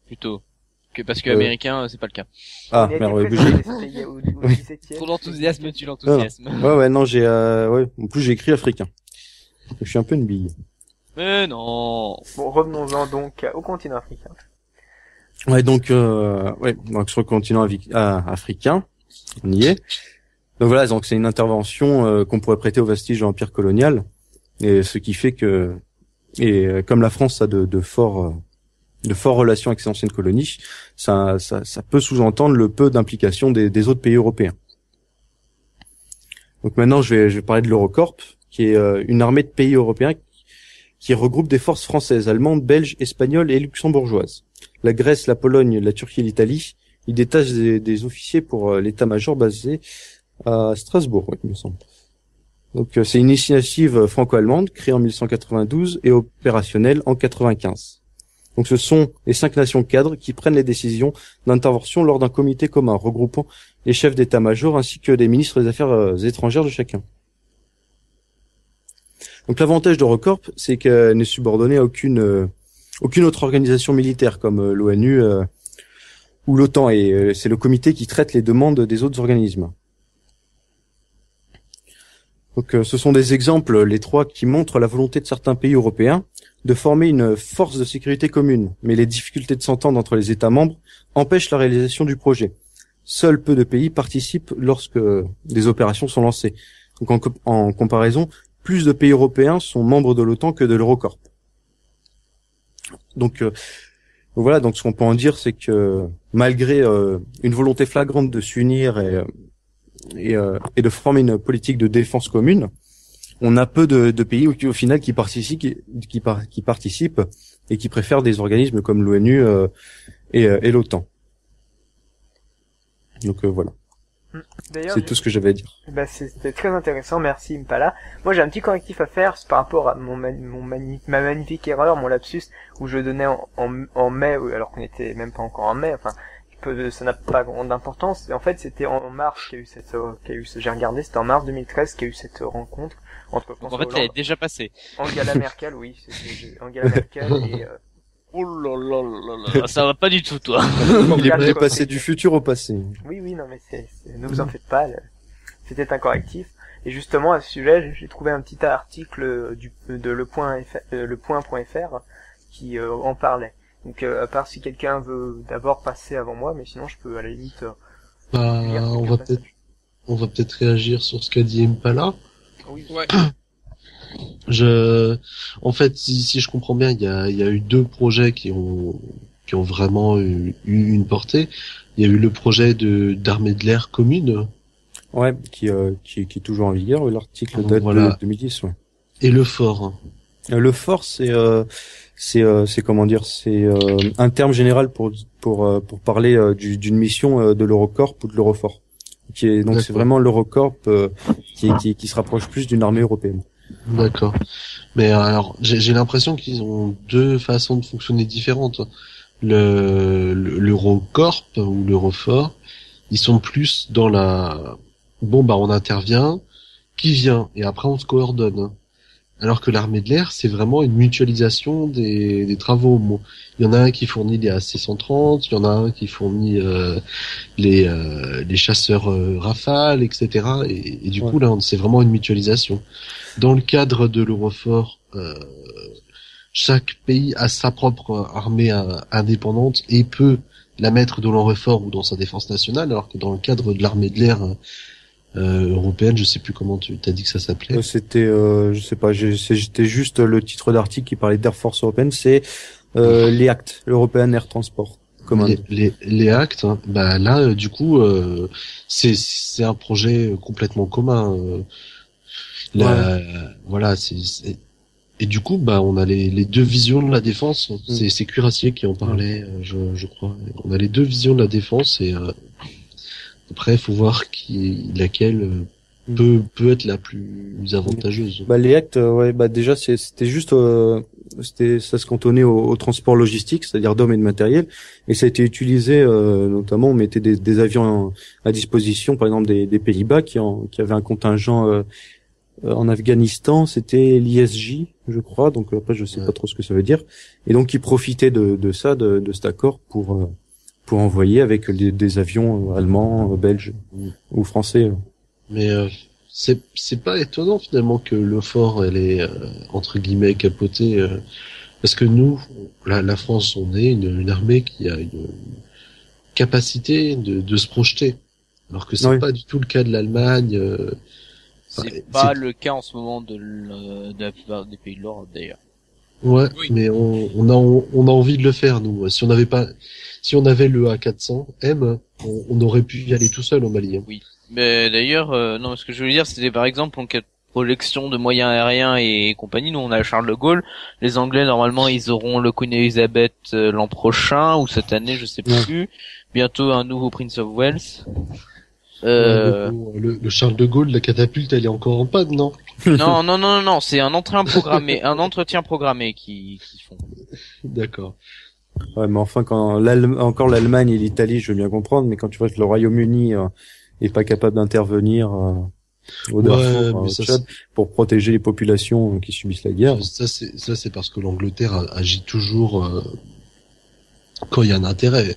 Speaker 4: plutôt. Parce que américain, c'est pas le cas.
Speaker 5: Ah, merde,
Speaker 4: Trop d'enthousiasme, tu l'enthousiasme.
Speaker 5: Ouais, non, en plus j'ai écrit africain. Je suis un peu une bille.
Speaker 4: Mais non.
Speaker 1: Bon, revenons-en donc au continent africain.
Speaker 5: Ouais, donc sur le continent africain, on y est. Donc voilà, donc c'est une intervention qu'on pourrait prêter aux vestiges de l'empire colonial, et ce qui fait que, comme la France a de fortes relations avec ses anciennes colonies, ça peut sous-entendre le peu d'implication des autres pays européens. Donc maintenant, je vais parler de l'Eurocorps, qui est une armée de pays européens qui regroupe des forces françaises, allemandes, belges, espagnoles et luxembourgeoises. La Grèce, la Pologne, la Turquie et l'Italie, ils détachent des officiers pour l'état-major basé à Strasbourg, il me semble. Donc c'est une initiative franco-allemande créée en 1992 et opérationnelle en 1995. Donc ce sont les 5 nations cadres qui prennent les décisions d'intervention lors d'un comité commun regroupant les chefs d'état-major ainsi que les ministres des Affaires étrangères de chacun. Donc l'avantage d'Eurocorps, c'est qu'elle n'est subordonnée à aucune autre organisation militaire comme l'ONU ou l'OTAN, et c'est le comité qui traite les demandes des autres organismes. Donc ce sont des exemples, les 3, qui montrent la volonté de certains pays européens de former une force de sécurité commune, mais les difficultés de s'entendre entre les États membres empêchent la réalisation du projet. Seuls peu de pays participent lorsque des opérations sont lancées. Donc en comparaison, plus de pays européens sont membres de l'OTAN que de l'Eurocorps. Donc voilà, donc ce qu'on peut en dire, c'est que malgré une volonté flagrante de s'unir et de former une politique de défense commune, on a peu de pays au final qui participent et qui préfèrent des organismes comme l'ONU et l'OTAN. Donc voilà. C'est tout ce que j'avais à dire.
Speaker 1: C'était très intéressant, merci Impala. Moi j'ai un petit correctif à faire, c'est par rapport à ma magnifique erreur, mon lapsus, où je donnais en mai, alors qu'on était même pas encore en mai, enfin, ça n'a pas grande importance. Et en fait c'était en mars j'ai regardé, c'était en mars 2013 qu'il y a eu cette rencontre entre François
Speaker 4: Hollande. En fait elle est déjà passée.
Speaker 1: Angela Merkel, oui, c'était Angela Merkel et
Speaker 4: oh là là là là, ça va pas du tout, toi.
Speaker 5: Il est passé du futur au passé.
Speaker 1: Oui, non, mais ne vous en faites pas, c'était un correctif. Et justement, à ce sujet, j'ai trouvé un petit article de lepoint.fr qui en parlait. Donc, à part si quelqu'un veut d'abord passer avant moi, mais sinon je peux à la limite...
Speaker 3: on va peut-être... on va peut-être réagir sur ce qu'a dit Impala.
Speaker 6: Oui. Ouais.
Speaker 3: En fait, si je comprends bien, il y a eu deux projets qui ont vraiment eu une portée. Il y a eu le projet d'armée de l'air commune.
Speaker 5: Ouais, qui est toujours en vigueur. L'article date de 2010. Ouais.
Speaker 3: Et le fort.
Speaker 5: Le fort, c'est comment dire, c'est un terme général pour parler d'une mission de l'Eurocorp ou de l'Eurofort. Donc c'est vraiment l'Eurocorp qui se rapproche plus d'une armée européenne.
Speaker 3: D'accord. Mais alors, j'ai l'impression qu'ils ont deux façons de fonctionner différentes. L'Eurocorp ou l'Eurofort, ils sont plus dans on intervient, qui vient, et après on se coordonne. Alors que l'armée de l'air, c'est vraiment une mutualisation des travaux. Bon, il y en a un qui fournit les AC-130, il y en a un qui fournit les chasseurs Rafale, etc. Et du coup, là, c'est vraiment une mutualisation. Dans le cadre de l'Eurofort, chaque pays a sa propre armée indépendante et peut la mettre dans l'Eurofort ou dans sa défense nationale, alors que dans le cadre de l'armée de l'air européenne, je sais plus comment tu t'as dit que ça s'appelait.
Speaker 5: C'était, je sais pas, c'était juste le titre d'article qui parlait d'Air Force européenne, c'est l'EACT, l'European Air Transport Command.
Speaker 3: Les actes, hein, bah là, du coup, c'est un projet complètement commun. Voilà, et du coup, bah, on a les deux visions de la défense. C'est Cuirassier qui en parlait, je crois. On a les deux visions de la défense et après, il faut voir laquelle peut être la plus avantageuse.
Speaker 5: Bah, les actes, déjà, c'était juste, ça se cantonnait au transport logistique, c'est-à-dire d'hommes et de matériel, et ça a été utilisé, notamment, on mettait des avions à disposition, par exemple des Pays-Bas qui avaient un contingent en Afghanistan, c'était l'ISJ, je crois, donc après je sais pas trop ce que ça veut dire, et donc ils profitaient de cet accord pour envoyer avec des avions allemands, belges ou français.
Speaker 3: Mais c'est pas étonnant finalement que le fort elle est entre guillemets capotée, parce que nous, la France, on est une armée qui a une capacité de se projeter, alors que c'est pas du tout le cas de l'Allemagne.
Speaker 4: C'est pas le cas en ce moment de la plupart des pays de l'Europe d'ailleurs.
Speaker 3: Ouais, oui. Mais on a envie de le faire nous. Si on avait le A400M, on aurait pu y aller tout seul au Mali. Hein.
Speaker 4: Oui. Mais d'ailleurs, non, ce que je veux dire, c'était par exemple en cas de projection de moyens aériens et compagnie, nous on a Charles de Gaulle. Les Anglais normalement ils auront le Queen Elizabeth l'an prochain ou cette année, je sais plus. Bientôt un nouveau Prince of Wales.
Speaker 3: Le Charles de Gaulle, la catapulte, elle est encore en panne, non?
Speaker 4: Non, c'est un entretien programmé qu'ils font.
Speaker 3: D'accord.
Speaker 5: Ouais, mais enfin, quand l'Allemagne et l'Italie, je veux bien comprendre, mais quand tu vois que le Royaume-Uni est pas capable d'intervenir au Darfour, au Tchad, pour protéger les populations qui subissent la guerre.
Speaker 3: Ça c'est parce que l'Angleterre agit toujours quand il y a un intérêt.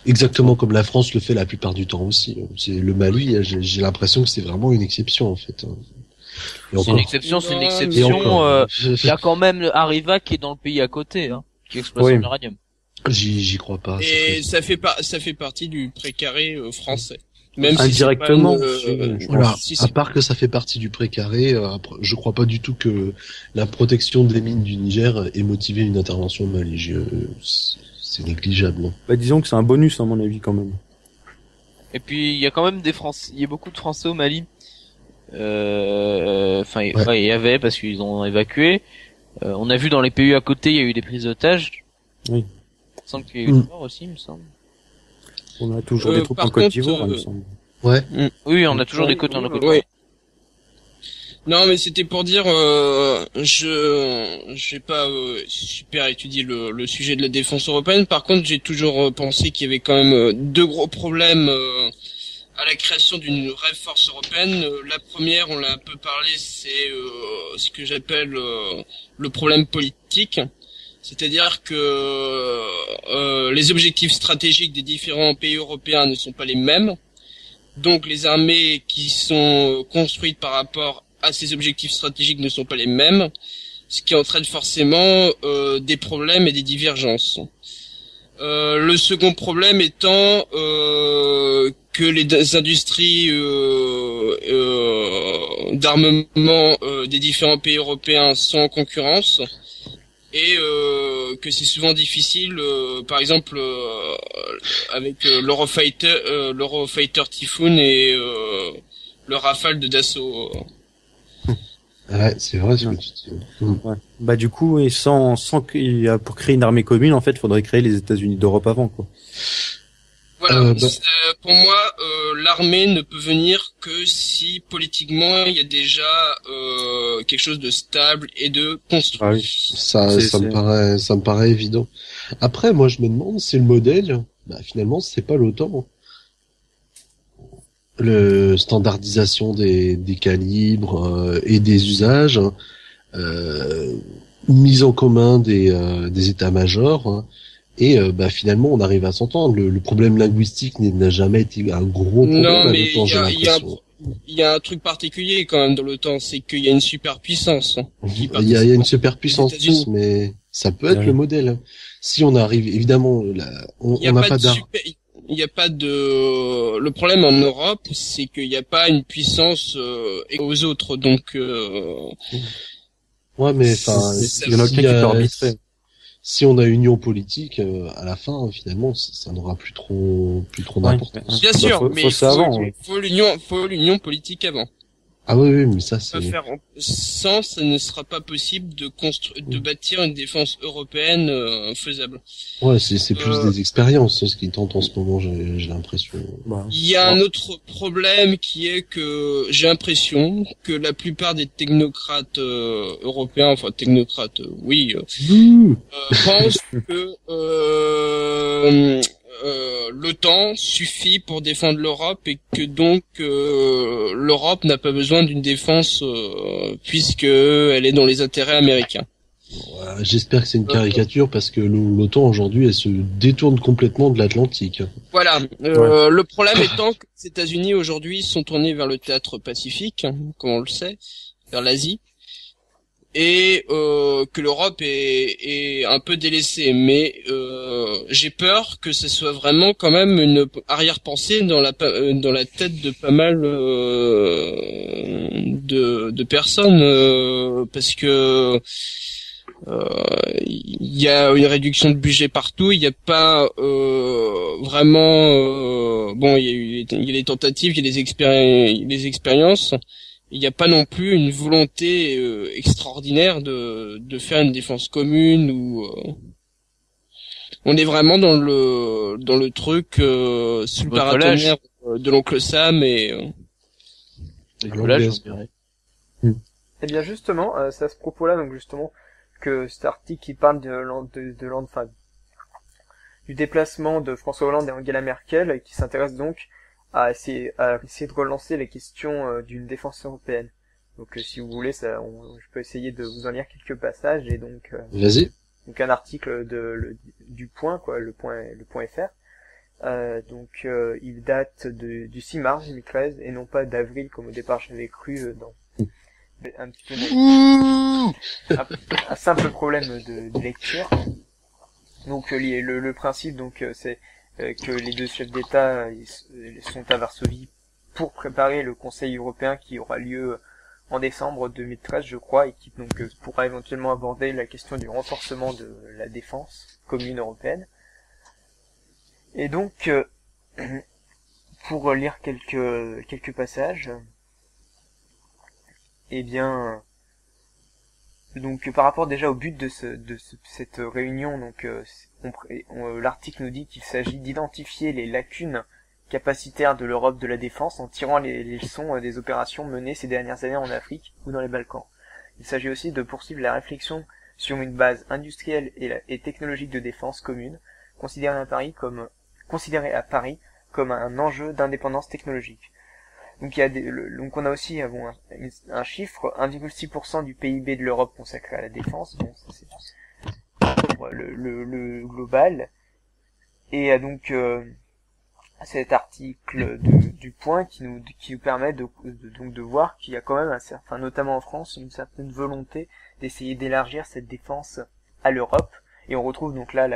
Speaker 3: Exactement comme la France le fait la plupart du temps aussi. C'est le Mali, j'ai l'impression que c'est vraiment une exception en fait.
Speaker 4: C'est une exception. Il y a quand même Arriva qui est dans le pays à côté, hein, qui exploite son uranium.
Speaker 3: J'y crois pas.
Speaker 6: Et ça fait partie du précaré français. Même
Speaker 5: indirectement.
Speaker 3: À part que ça fait partie du précaré, je crois pas du tout que la protection des mines du Niger ait motivé une intervention au Mali. C'est négligeable. Hein.
Speaker 5: Bah, disons que c'est un bonus à mon avis quand même.
Speaker 4: Et puis il y a quand même il y a beaucoup de Français au Mali. Il y avait parce qu'ils ont évacué. On a vu dans les pays à côté, il y a eu des prises d'otages.
Speaker 5: Oui.
Speaker 4: Il me semble qu'il y a eu des morts aussi, il me semble.
Speaker 5: On a toujours des troupes en Côte d'Ivoire, il me semble.
Speaker 3: Ouais.
Speaker 4: Oui, on a toujours des côtes en Côte d'Ivoire.
Speaker 6: Non, mais c'était pour dire, j'ai pas super étudié le sujet de la défense européenne. Par contre, j'ai toujours pensé qu'il y avait quand même deux gros problèmes à la création d'une vraie force européenne. La première, on l'a un peu parlé, c'est ce que j'appelle le problème politique. C'est-à-dire que les objectifs stratégiques des différents pays européens ne sont pas les mêmes. Donc les armées qui sont construites par rapport à ces objectifs stratégiques ne sont pas les mêmes, ce qui entraîne forcément des problèmes et des divergences. Le second problème étant que que les industries d'armement des différents pays européens sont en concurrence et que c'est souvent difficile, par exemple avec l'Eurofighter Typhoon et le Rafale de Dassault.
Speaker 3: Ouais, c'est vrai ce que tu dis.
Speaker 5: Ouais. Bah du coup, et sans qu'il y a pour créer une armée commune, en fait, il faudrait créer les États-Unis d'Europe avant, quoi.
Speaker 6: Voilà. Pour moi, l'armée ne peut venir que si politiquement il y a déjà quelque chose de stable et de construit.
Speaker 5: Ah oui.
Speaker 3: Ça me paraît évident. Après, moi, je me demande si le modèle, finalement, c'est pas l'OTAN. Le standardisation des calibres et des usages, mise en commun des états-majors, hein, et finalement on arrive à s'entendre. Le problème linguistique n'a jamais été un gros problème.
Speaker 6: Non, mais il y a un truc particulier quand même dans l'OTAN, c'est qu'il y a une superpuissance.
Speaker 3: Il y a une superpuissance plus, mais ça peut être le modèle. Si on arrive, évidemment, on n'a pas d'armes.
Speaker 6: Il n'y a pas de. Le problème en Europe, c'est qu'il n'y a pas une puissance aux autres, donc.
Speaker 3: Ouais, mais enfin,
Speaker 5: il y en a aucun qui peut arbitrer.
Speaker 3: Si on a union politique, à la fin, finalement, ça n'aura plus trop d'importance.
Speaker 6: Bien sûr, mais il faut l'union politique avant.
Speaker 3: Ah oui, mais ça c'est.
Speaker 6: Sans, ça ne sera pas possible de bâtir une défense européenne faisable.
Speaker 3: Ouais, c'est plus des expériences ce qui tentent en ce moment, j'ai l'impression.
Speaker 6: Il y a un autre problème qui est que j'ai l'impression que la plupart des technocrates européens, enfin technocrates, pensent que l'OTAN suffit pour défendre l'Europe et que donc l'Europe n'a pas besoin d'une défense puisque elle est dans les intérêts américains.
Speaker 3: J'espère que c'est une caricature parce que l'OTAN aujourd'hui elle se détourne complètement de l'Atlantique.
Speaker 6: Voilà. Le problème étant que les États-Unis aujourd'hui sont tournés vers le théâtre Pacifique, comme on le sait, vers l'Asie. Et que l'Europe est un peu délaissée, mais j'ai peur que ce soit vraiment quand même une arrière-pensée dans la tête de pas mal de personnes, parce que il y a une réduction de budget partout, il n'y a pas vraiment il y a les tentatives, il y a les expériences. Il n'y a pas non plus une volonté extraordinaire de faire une défense commune ou on est vraiment dans le truc sous le paratonnerre de l'oncle Sam et
Speaker 1: Eh bien justement, c'est à ce propos-là donc justement que cet article qui parle du déplacement de François Hollande et Angela Merkel et qui s'intéresse donc à essayer de relancer les questions d'une défense européenne. Donc si vous voulez, je peux essayer de vous en lire quelques passages et donc
Speaker 3: vas-y.
Speaker 1: Donc un article du Point quoi, le Point FR. Il date du 6 mars 2013 et non pas d'avril comme au départ j'avais cru dans un petit peu un simple problème de lecture. Donc le principe donc c'est que les deux chefs d'État sont à Varsovie pour préparer le Conseil européen qui aura lieu en décembre 2013, je crois, et qui donc pourra éventuellement aborder la question du renforcement de la défense commune européenne. Et donc, pour lire quelques passages, eh bien, donc par rapport déjà au but de cette réunion, donc l'article nous dit qu'il s'agit d'identifier les lacunes capacitaires de l'Europe de la défense en tirant les leçons des opérations menées ces dernières années en Afrique ou dans les Balkans. Il s'agit aussi de poursuivre la réflexion sur une base industrielle et technologique de défense commune, considérée à Paris comme un enjeu d'indépendance technologique. Donc donc on a aussi un chiffre, 1,6% du PIB de l'Europe consacré à la défense. Bon, ça c'est le global. Et donc cet article du Point qui nous permet de voir qu'il y a quand même notamment en France, une certaine volonté d'essayer d'élargir cette défense à l'Europe. Et on retrouve donc là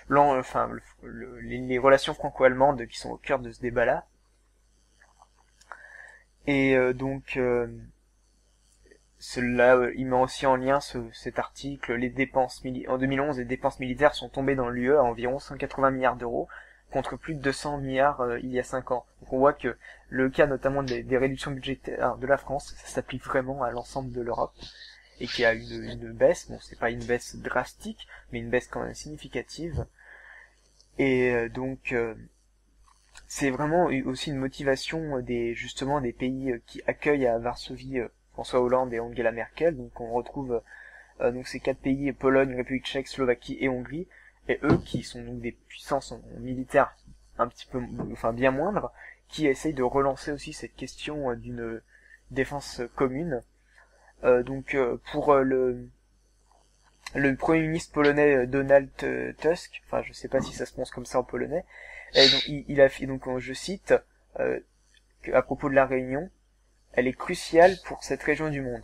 Speaker 1: les relations franco-allemandes qui sont au cœur de ce débat-là. Et donc cela, il met aussi en lien cet article, en 2011, les dépenses militaires sont tombées dans l'UE à environ 180 milliards d'euros, contre plus de 200 milliards il y a 5 ans. Donc on voit que le cas notamment des réductions budgétaires de la France, ça s'applique vraiment à l'ensemble de l'Europe, et qu'il y a une baisse, bon c'est pas une baisse drastique, mais une baisse quand même significative. Et donc c'est vraiment aussi une motivation justement des pays qui accueillent à Varsovie François Hollande et Angela Merkel. Donc on retrouve donc ces 4 pays, Pologne, République tchèque, Slovaquie et Hongrie, et eux qui sont donc des puissances militaires un petit peu, bien moindres, qui essayent de relancer aussi cette question d'une défense commune. Pour le premier ministre polonais Donald Tusk, je sais pas si ça se prononce comme ça en polonais, et donc il a fait, donc je cite, à propos de la Réunion, elle est cruciale pour cette région du monde.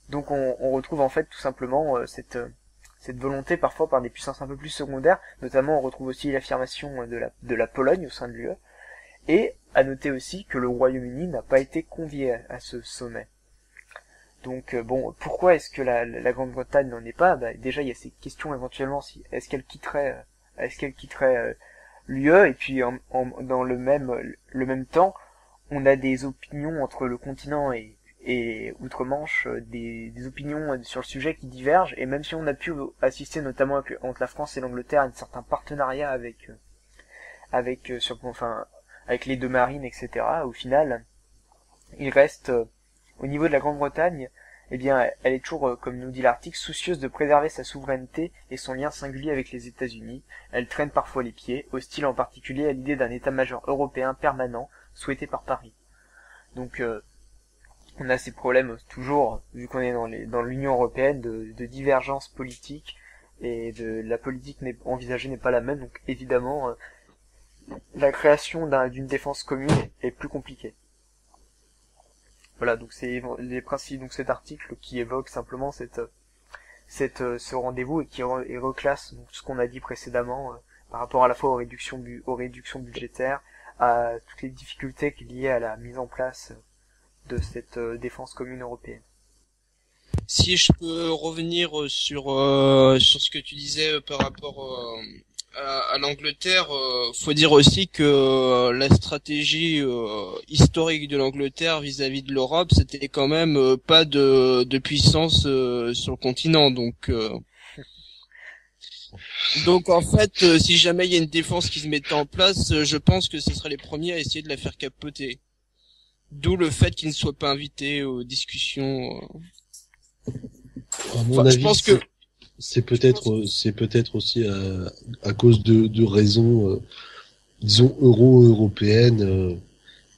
Speaker 1: Donc on retrouve en fait tout simplement cette volonté parfois par des puissances un peu plus secondaires, notamment on retrouve aussi l'affirmation de la Pologne au sein de l'UE, et à noter aussi que le Royaume-Uni n'a pas été convié à ce sommet. Donc pourquoi est-ce que la Grande-Bretagne n'en est pas? Déjà il y a ces questions éventuellement, est-ce qu'elle quitterait l'UE, et puis dans le même temps, on a des opinions entre le continent et outre-Manche, des opinions sur le sujet qui divergent, et même si on a pu assister notamment entre la France et l'Angleterre à un certain partenariat avec les deux marines, etc., au final, il reste, au niveau de la Grande-Bretagne, eh bien, elle est toujours, comme nous dit l'article, soucieuse de préserver sa souveraineté et son lien singulier avec les États-Unis. Elle traîne parfois les pieds, hostile en particulier à l'idée d'un état-major européen permanent, souhaité par Paris. Donc, on a ces problèmes toujours, vu qu'on est dans l'Union européenne, de divergence politique, et la politique envisagée n'est pas la même, donc évidemment, la création d'une défense commune est plus compliquée. Voilà, donc c'est les principes, donc cet article qui évoque simplement ce rendez-vous, et qui reclasse donc, ce qu'on a dit précédemment par rapport à la fois aux réductions budgétaires, à toutes les difficultés liées à la mise en place de cette défense commune européenne.
Speaker 6: Si je peux revenir sur ce que tu disais par rapport à l'Angleterre, faut dire aussi que la stratégie historique de l'Angleterre vis-à-vis de l'Europe, c'était quand même pas de puissance sur le continent, donc en fait, si jamais il y a une défense qui se mettait en place, je pense que ce serait les premiers à essayer de la faire capoter. D'où le fait qu'ils ne soient pas invités aux discussions.
Speaker 3: À mon avis, je pense que c'est peut-être aussi à cause de raisons, disons, européennes,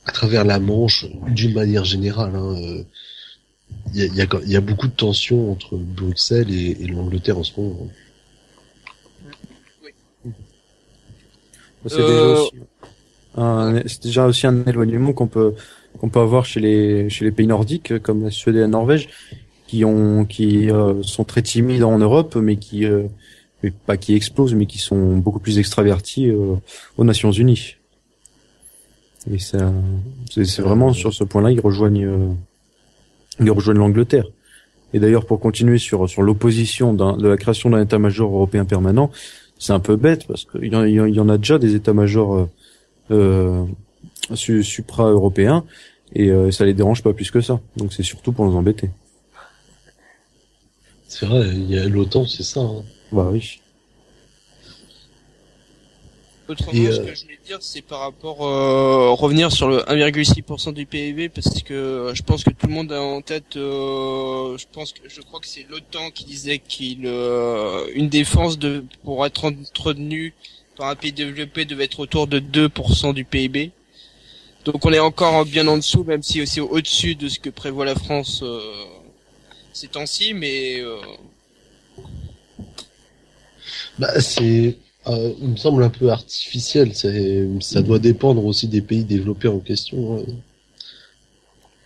Speaker 3: à travers la Manche, d'une manière générale. Il y a beaucoup de tensions entre Bruxelles et l'Angleterre en ce moment.
Speaker 5: C'est déjà aussi un éloignement qu'on peut avoir chez les pays nordiques, comme la Suède et la Norvège, qui sont très timides en Europe, mais pas qui explosent, mais qui sont beaucoup plus extravertis aux Nations Unies. Et ça, c'est vraiment sur ce point-là, ils rejoignent l'Angleterre. Et d'ailleurs, pour continuer sur l'opposition de la création d'un état-major européen permanent, c'est un peu bête, parce qu'il y en a déjà des états-majors supra-européens, et ça les dérange pas plus que ça. Donc c'est surtout pour nous embêter.
Speaker 3: C'est vrai, il y a l'OTAN, c'est ça.
Speaker 5: Bah oui.
Speaker 6: Autrement, ce que je voulais dire, c'est par rapport revenir sur le 1,6% du PIB, parce que je pense que tout le monde a en tête, je crois que c'est l'OTAN qui disait une défense pour être entretenue par un pays développé devait être autour de 2% du PIB. Donc on est encore bien en dessous, même si c'est au-dessus de ce que prévoit la France ces temps-ci, mais
Speaker 3: c'est il me semble un peu artificiel. Ça doit dépendre aussi des pays développés en question.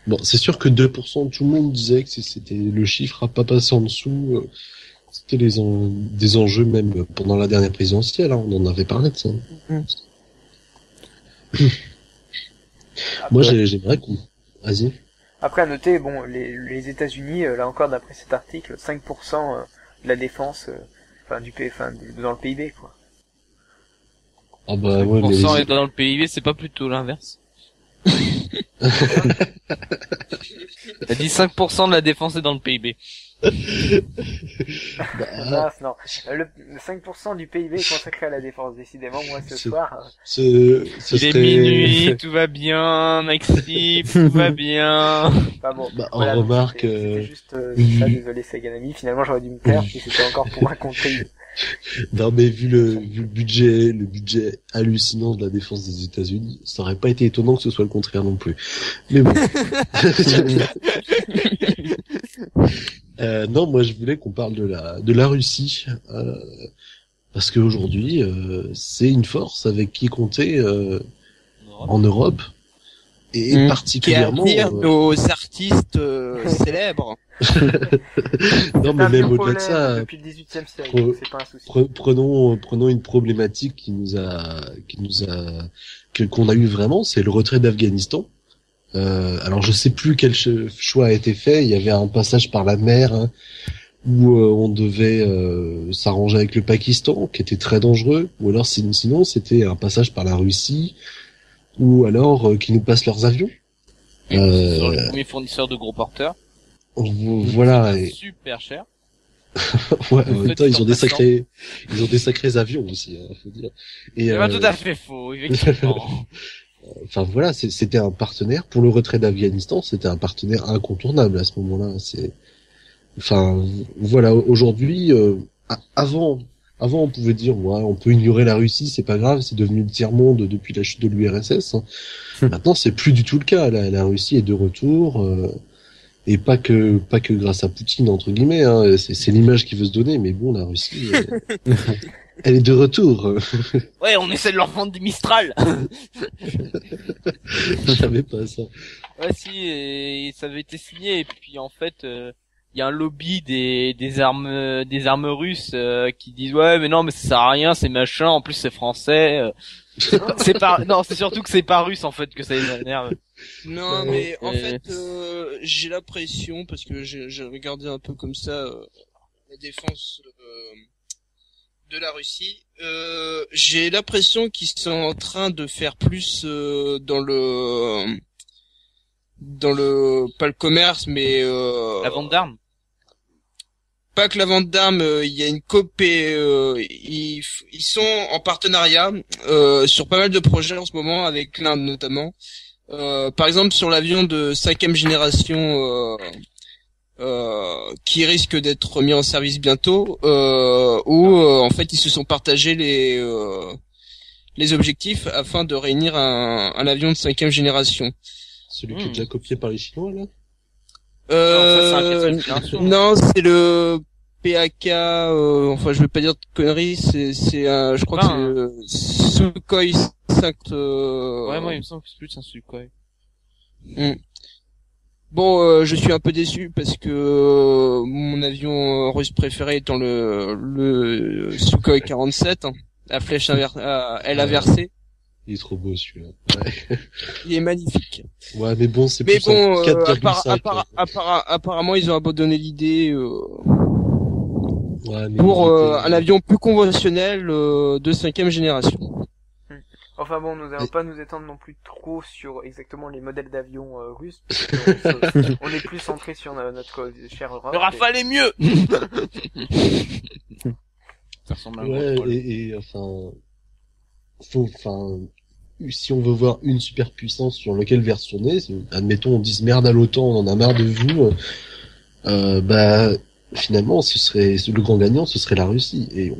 Speaker 3: Bon, c'est sûr que 2%, tout le monde disait que c'était le chiffre à pas passer en dessous. C'était des enjeux même pendant la dernière présidentielle, hein, on en avait parlé de ça. Moi, j'aimerais qu'on... Vas-y.
Speaker 1: Après, à noter, bon, les États-Unis, là encore, d'après cet article, 5% de la défense, dans le PIB, quoi.
Speaker 3: Ah bah ouais,
Speaker 4: 5% est dans le PIB, c'est pas plutôt l'inverse. T'as dit 5% de la défense est dans le PIB.
Speaker 1: Non. Le 5% du PIB est consacré à la défense, décidément, moi, ce soir.
Speaker 4: Il est minuit, tout va bien, Maxime, tout va bien.
Speaker 1: Bah bon,
Speaker 3: bah,
Speaker 1: voilà,
Speaker 3: on remarque,
Speaker 1: c'était juste ça, désolé, Saganami. Finalement, j'aurais dû me taire si c'était encore pour raconter.
Speaker 3: Non, mais vu le budget hallucinant de la défense des États-Unis, ça aurait pas été étonnant que ce soit le contraire non plus. Mais bon. Non, moi je voulais qu'on parle de la Russie, parce qu'aujourd'hui c'est une force avec qui compter en Europe et particulièrement
Speaker 6: qui attire nos artistes célèbres.
Speaker 3: Non, mais même au-delà de ça,
Speaker 1: depuis le 18e siècle, c'est pas un souci.
Speaker 3: Prenons une problématique qu'on a eu vraiment, c'est le retrait d'Afghanistan. Alors je sais plus quel choix a été fait. Il y avait un passage par la mer, hein, où on devait s'arranger avec le Pakistan, qui était très dangereux, ou alors sinon c'était un passage par la Russie, ou alors qui nous passent leurs avions.
Speaker 4: Sur le premier fournisseur de gros porteurs.
Speaker 3: Voilà.
Speaker 4: Super cher.
Speaker 3: Ouais, en même temps, ils ont des sacrés avions aussi, hein, faut dire. Et
Speaker 4: c'est pas tout à fait faux, effectivement.
Speaker 3: Enfin voilà, c'était un partenaire pour le retrait d'Afghanistan, c'était un partenaire incontournable à ce moment-là. Enfin voilà, aujourd'hui, avant on pouvait dire ouais, on peut ignorer la Russie, c'est pas grave, c'est devenu le tiers-monde depuis la chute de l'URSS. Hein. Maintenant, c'est plus du tout le cas. La Russie est de retour. Et pas que grâce à Poutine entre guillemets, hein, c'est l'image qu'il veut se donner, mais bon, la Russie, elle est de retour.
Speaker 4: Ouais, on essaie de leur vendre du Mistral.
Speaker 3: Je savais pas ça.
Speaker 4: Ouais, si, et ça avait été signé, et puis en fait, il y a un lobby des armes russes qui disent ouais, mais non, mais ça sert à rien, c'est machin, en plus c'est français. Non, c'est surtout que c'est pas russe en fait que ça les énerve.
Speaker 6: Non, mais en fait, j'ai l'impression, parce que j'ai regardé un peu comme ça la défense de la Russie, j'ai l'impression qu'ils sont en train de faire plus dans le pas le commerce, mais
Speaker 4: la vente d'armes.
Speaker 6: Pas que la vente d'armes, il y a une ils sont en partenariat sur pas mal de projets en ce moment avec l'Inde notamment. Par exemple sur l'avion de 5e génération qui risque d'être mis en service bientôt, où en fait ils se sont partagés les objectifs afin de réunir un avion de 5e génération.
Speaker 3: Celui qui est déjà copié par les Chinois là.
Speaker 6: Non, c'est le PAK, enfin je vais pas dire de conneries, je crois que c'est Sukhoi 5.
Speaker 4: Ouais, moi il me semble que c'est plus un Sukhoi.
Speaker 6: Bon, je suis un peu déçu parce que mon avion russe préféré étant le Sukhoi 47, hein, la flèche aile inversée.
Speaker 3: Il est trop beau celui-là. Ouais.
Speaker 6: Il est magnifique.
Speaker 3: Ouais, mais bon, c'est
Speaker 6: plus
Speaker 3: un 4,5.
Speaker 6: Apparemment, ils ont abandonné l'idée
Speaker 3: ouais,
Speaker 6: pour un avion plus conventionnel de 5e génération.
Speaker 1: Enfin bon, nous allons pas nous étendre non plus trop sur exactement les modèles d'avions russes, parce que on est plus centré sur notre chère Europe.
Speaker 4: Le Rafale est mieux. Ça ressemble à
Speaker 3: et si on veut voir une superpuissance sur laquelle versionner, admettons on dise merde à l'OTAN, on en a marre de vous, finalement le grand gagnant ce serait la Russie, et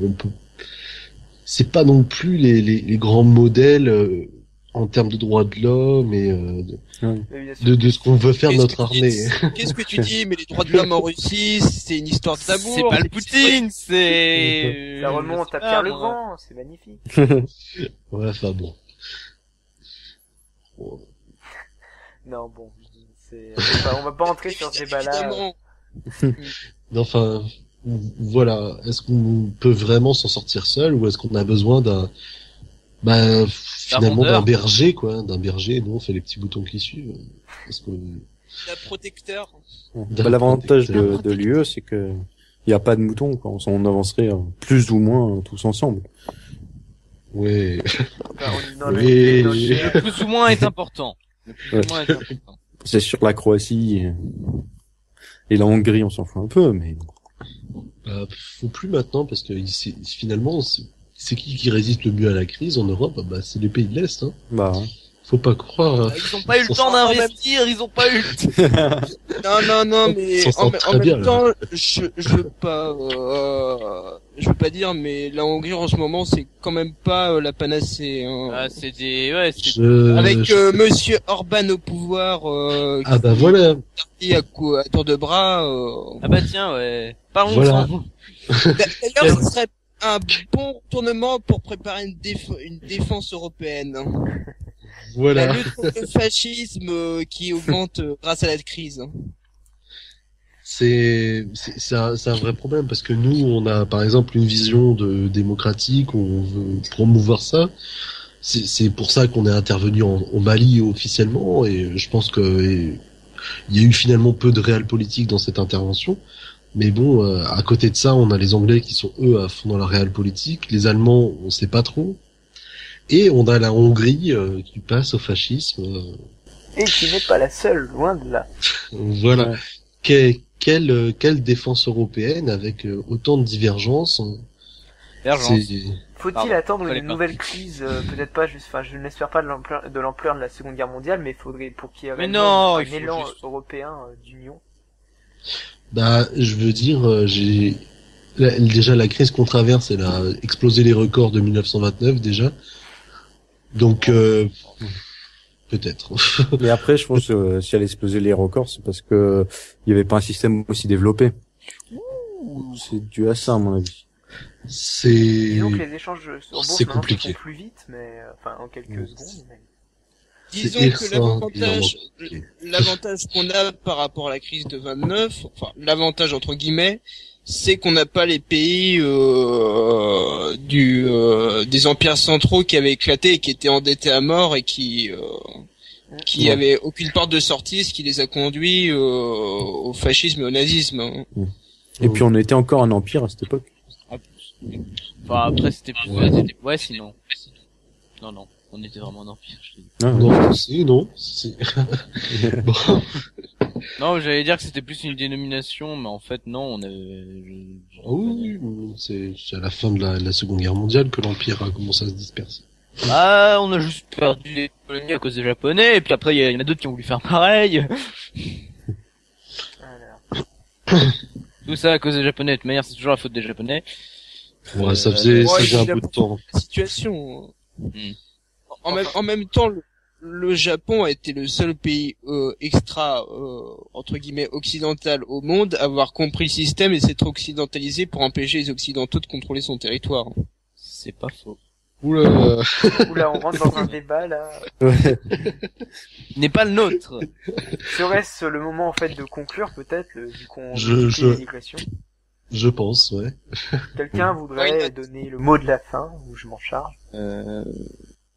Speaker 3: c'est pas non plus les grands modèles en termes de droits de l'homme et de ce qu'on veut faire de notre armée.
Speaker 6: Qu'est-ce que tu dis? Mais les droits de l'homme en Russie, c'est une histoire d'amour.
Speaker 4: C'est pas le Poutine, c'est...
Speaker 1: Ça remonte à Pierre le Grand, c'est magnifique.
Speaker 3: Ouais, enfin bon.
Speaker 1: Non, bon, on va pas entrer sur ce débat-là.
Speaker 3: Non, enfin, voilà, est-ce qu'on peut vraiment s'en sortir seul ou est-ce qu'on a besoin finalement d'un berger, quoi, d'un berger, non, on fait les petits boutons qui suivent. Parce que...
Speaker 6: D'un protecteur.
Speaker 5: L'avantage de l'UE, c'est que il n'y a pas de moutons, quoi. On avancerait plus ou moins tous ensemble.
Speaker 3: Ouais.
Speaker 4: Le plus ou moins est important. Le plus ou moins est important.
Speaker 5: C'est sur la Croatie et la Hongrie, on s'en fout un peu, mais...
Speaker 3: faut plus maintenant, parce que finalement, c'est qui résiste le mieux à la crise en Europe? C'est les pays de l'Est, hein. Faut pas croire.
Speaker 4: Ils ont pas eu le temps d'investir, ils ont pas eu.
Speaker 6: Non, mais en même temps, je veux pas dire, mais la Hongrie en ce moment, c'est quand même pas la panacée. Hein. Avec Monsieur Orban au pouvoir.
Speaker 3: Voilà.
Speaker 6: À tour de bras.
Speaker 4: Tiens, ouais. Parlons de ça.
Speaker 6: D'ailleurs, ce serait un bon tournement pour préparer une défense européenne.
Speaker 3: Voilà.
Speaker 6: La lutte contre le fascisme qui augmente grâce à la crise.
Speaker 3: C'est un vrai problème parce que nous, on a par exemple une vision démocratique, on veut promouvoir ça. C'est pour ça qu'on est intervenu au Mali officiellement et je pense que il y a eu finalement peu de réel politique dans cette intervention. Mais bon, à côté de ça, on a les Anglais qui sont eux à fond dans la réel politique, les Allemands, on sait pas trop. Et on a la Hongrie qui passe au fascisme.
Speaker 1: Et qui n'est pas la seule, loin de là.
Speaker 3: Voilà. Ouais. Quelle défense européenne avec autant de divergences?
Speaker 1: Faut-il attendre une nouvelle crise, peut-être pas juste, je n'espère pas de l'ampleur de la Seconde Guerre mondiale, mais il faudrait pour qu'il y ait un élan européen d'union.
Speaker 3: Je veux dire, déjà la crise qu'on traverse, elle a explosé les records de 1929 déjà. Donc peut-être.
Speaker 5: Mais après, je pense que si elle a explosé les records, c'est parce que il y avait pas un système aussi développé. C'est dû à ça, à mon avis.
Speaker 1: Disons que les échanges en bourse
Speaker 3: c'est compliqué.
Speaker 1: Font plus vite, mais en quelques secondes. Mais...
Speaker 6: Disons que l'avantage qu'on a par rapport à la crise de 29, l'avantage entre guillemets, c'est qu'on n'a pas les pays des empires centraux qui avaient éclaté et qui étaient endettés à mort et qui avaient aucune porte de sortie, ce qui les a conduits au fascisme et au nazisme. Hein.
Speaker 5: Et puis on était encore un empire à cette époque.
Speaker 4: Après c'était plus sinon. Non. On était vraiment un empire, je te dis.
Speaker 3: Non. Bon.
Speaker 4: Non, j'allais dire que c'était plus une dénomination, mais en fait, non, on avait...
Speaker 3: Oui, c'est à la fin de la Seconde Guerre mondiale que l'Empire a commencé à se disperser.
Speaker 4: On a juste perdu les colonies à cause des Japonais, et puis après, il y en a d'autres qui ont voulu faire pareil. Tout ça à cause des Japonais, de toute manière, c'est toujours la faute des Japonais.
Speaker 3: Ouais, ça faisait un peu de temps.
Speaker 6: La situation... En même temps, le Japon a été le seul pays entre guillemets occidental au monde à avoir compris le système et s'être occidentalisé pour empêcher les occidentaux de contrôler son territoire.
Speaker 4: C'est pas faux.
Speaker 1: Oula, on rentre dans un débat là.
Speaker 5: Ouais.
Speaker 4: N'est pas le nôtre.
Speaker 1: Serait-ce le moment en fait de conclure peut-être vu qu'on l'immigration?
Speaker 3: Je pense, ouais.
Speaker 1: Quelqu'un voudrait donner le mot de la fin ou je m'en charge?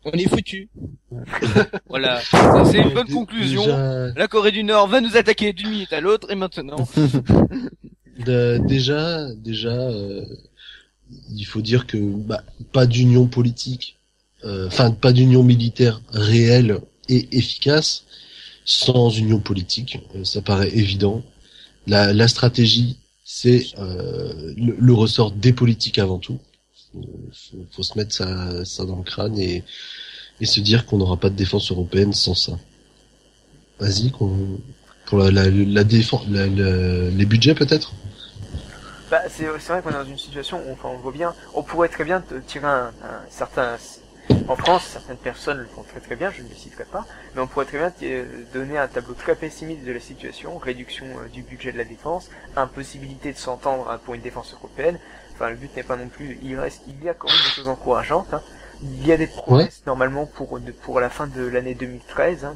Speaker 6: On est foutu.
Speaker 4: Voilà, c'est une bonne conclusion. La Corée du Nord va nous attaquer d'une minute à l'autre et maintenant.
Speaker 3: Déjà, il faut dire que pas d'union politique, pas d'union militaire réelle et efficace sans union politique. Ça paraît évident. La stratégie, c'est le ressort des politiques avant tout. Faut se mettre ça dans le crâne et se dire qu'on n'aura pas de défense européenne sans ça. Vas-y, pour la défense, les budgets peut-être.
Speaker 1: C'est vrai qu'on est dans une situation où on voit bien, on pourrait très bien tirer un certain. En France, certaines personnes le font très très bien, je ne les citerai pas, mais on pourrait très bien donner un tableau très pessimiste de la situation, réduction du budget de la défense, impossibilité de s'entendre pour une défense européenne. Le but n'est pas non plus, il y a quand même des choses encourageantes, hein. Il y a des promesses, normalement, pour la fin de l'année 2013, hein,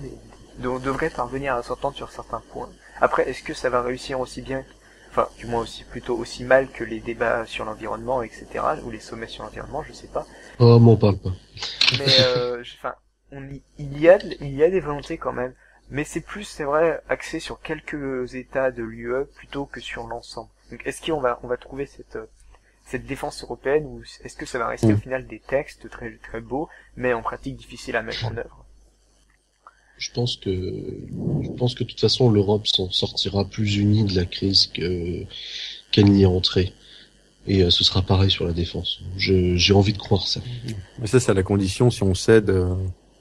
Speaker 1: on devrait parvenir à s'entendre sur certains points. Après, est-ce que ça va réussir aussi bien enfin du moins aussi plutôt aussi mal que les débats sur l'environnement, etc. ou les sommets sur l'environnement, je sais pas.
Speaker 3: Oh, m'en parle pas.
Speaker 1: Mais enfin, il y a des volontés quand même, mais c'est plus, c'est vrai, axé sur quelques États de l'UE plutôt que sur l'ensemble. Donc est-ce qu'on va trouver cette défense européenne, ou est-ce que ça va rester au final des textes très très beaux, mais en pratique difficiles à mettre en œuvre?
Speaker 3: Je pense que de toute façon l'Europe s'en sortira plus unie de la crise qu'elle n'y est entrée. Et ce sera pareil sur la défense. J'ai envie de croire ça.
Speaker 5: Mais ça, c'est à la condition si on s'aide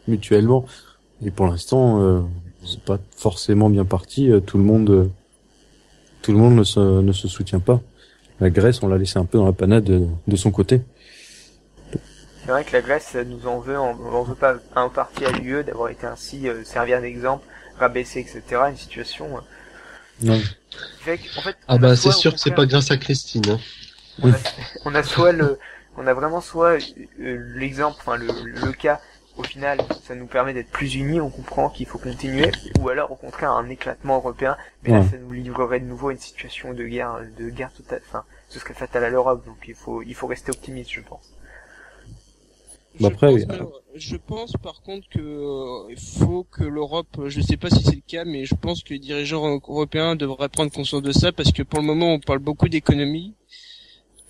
Speaker 5: mutuellement. Et pour l'instant, c'est pas forcément bien parti. Tout le monde ne se soutient pas. La Grèce, on l'a laissé un peu dans la panade de son côté.
Speaker 1: C'est vrai que la Grèce nous en veut pas un parti à l'UE d'avoir été ainsi servir d'exemple, rabaissé, etc. Une situation.
Speaker 5: Non.
Speaker 1: En fait,
Speaker 3: c'est sûr que c'est pas grâce à Christine. Hein.
Speaker 1: On a vraiment soit l'exemple, enfin le cas. Au final, ça nous permet d'être plus unis, on comprend qu'il faut continuer, ou alors au contraire un éclatement européen, mais là ça nous livrerait de nouveau à une situation de guerre totale, enfin ce serait fatal à l'Europe, donc il faut rester optimiste, je pense.
Speaker 6: Je pense par contre que il faut que l'Europe, je sais pas si c'est le cas, mais je pense que les dirigeants européens devraient prendre conscience de ça, parce que pour le moment on parle beaucoup d'économie,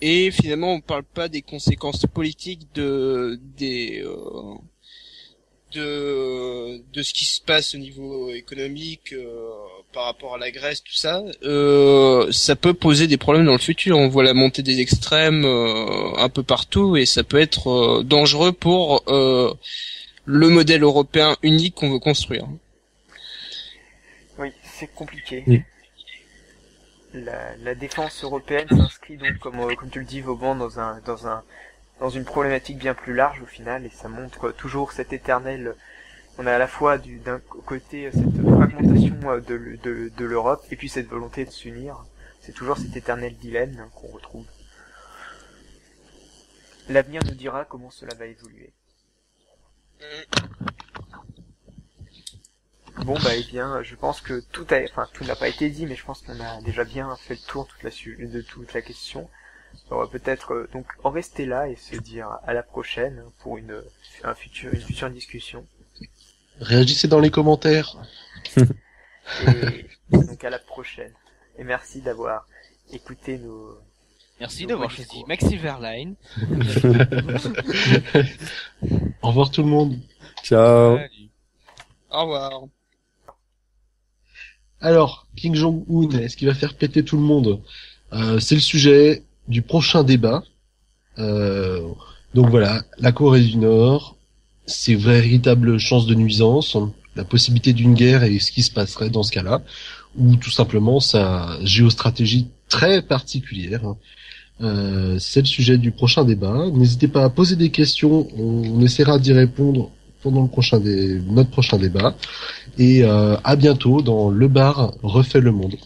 Speaker 6: et finalement on parle pas des conséquences politiques de ce qui se passe au niveau économique par rapport à la Grèce, tout ça. Ça peut poser des problèmes dans le futur. On voit la montée des extrêmes un peu partout, et ça peut être dangereux pour le modèle européen unique qu'on veut construire.
Speaker 1: Oui, c'est compliqué. Oui. La défense européenne s'inscrit donc, comme tu le dis, Vauban, dans une problématique bien plus large au final, et ça montre toujours cette éternelle, on a à la fois d'un côté cette fragmentation de l'Europe, et puis cette volonté de s'unir. C'est toujours cet éternel dilemme qu'on retrouve. L'avenir nous dira comment cela va évoluer. Bon eh bien, je pense que tout n'a pas été dit, mais je pense qu'on a déjà bien fait le tour de toute la question. On va peut-être donc en rester là et se dire à la prochaine pour une future discussion.
Speaker 3: Réagissez dans les commentaires.
Speaker 1: Et donc à la prochaine. Et merci d'avoir écouté nos...
Speaker 4: Merci d'avoir choisi Maxi Verline.
Speaker 3: Au revoir tout le monde.
Speaker 5: Ciao.
Speaker 6: Au revoir.
Speaker 3: Alors, Kim Jong-un, est-ce qu'il va faire péter tout le monde? C'est le sujet du prochain débat. Donc voilà, la Corée du Nord, c'est véritable chance de nuisance, la possibilité d'une guerre et ce qui se passerait dans ce cas-là, ou tout simplement sa géostratégie très particulière. C'est le sujet du prochain débat. N'hésitez pas à poser des questions, on essaiera d'y répondre pendant notre prochain débat. Et à bientôt dans Le Bar refait le monde.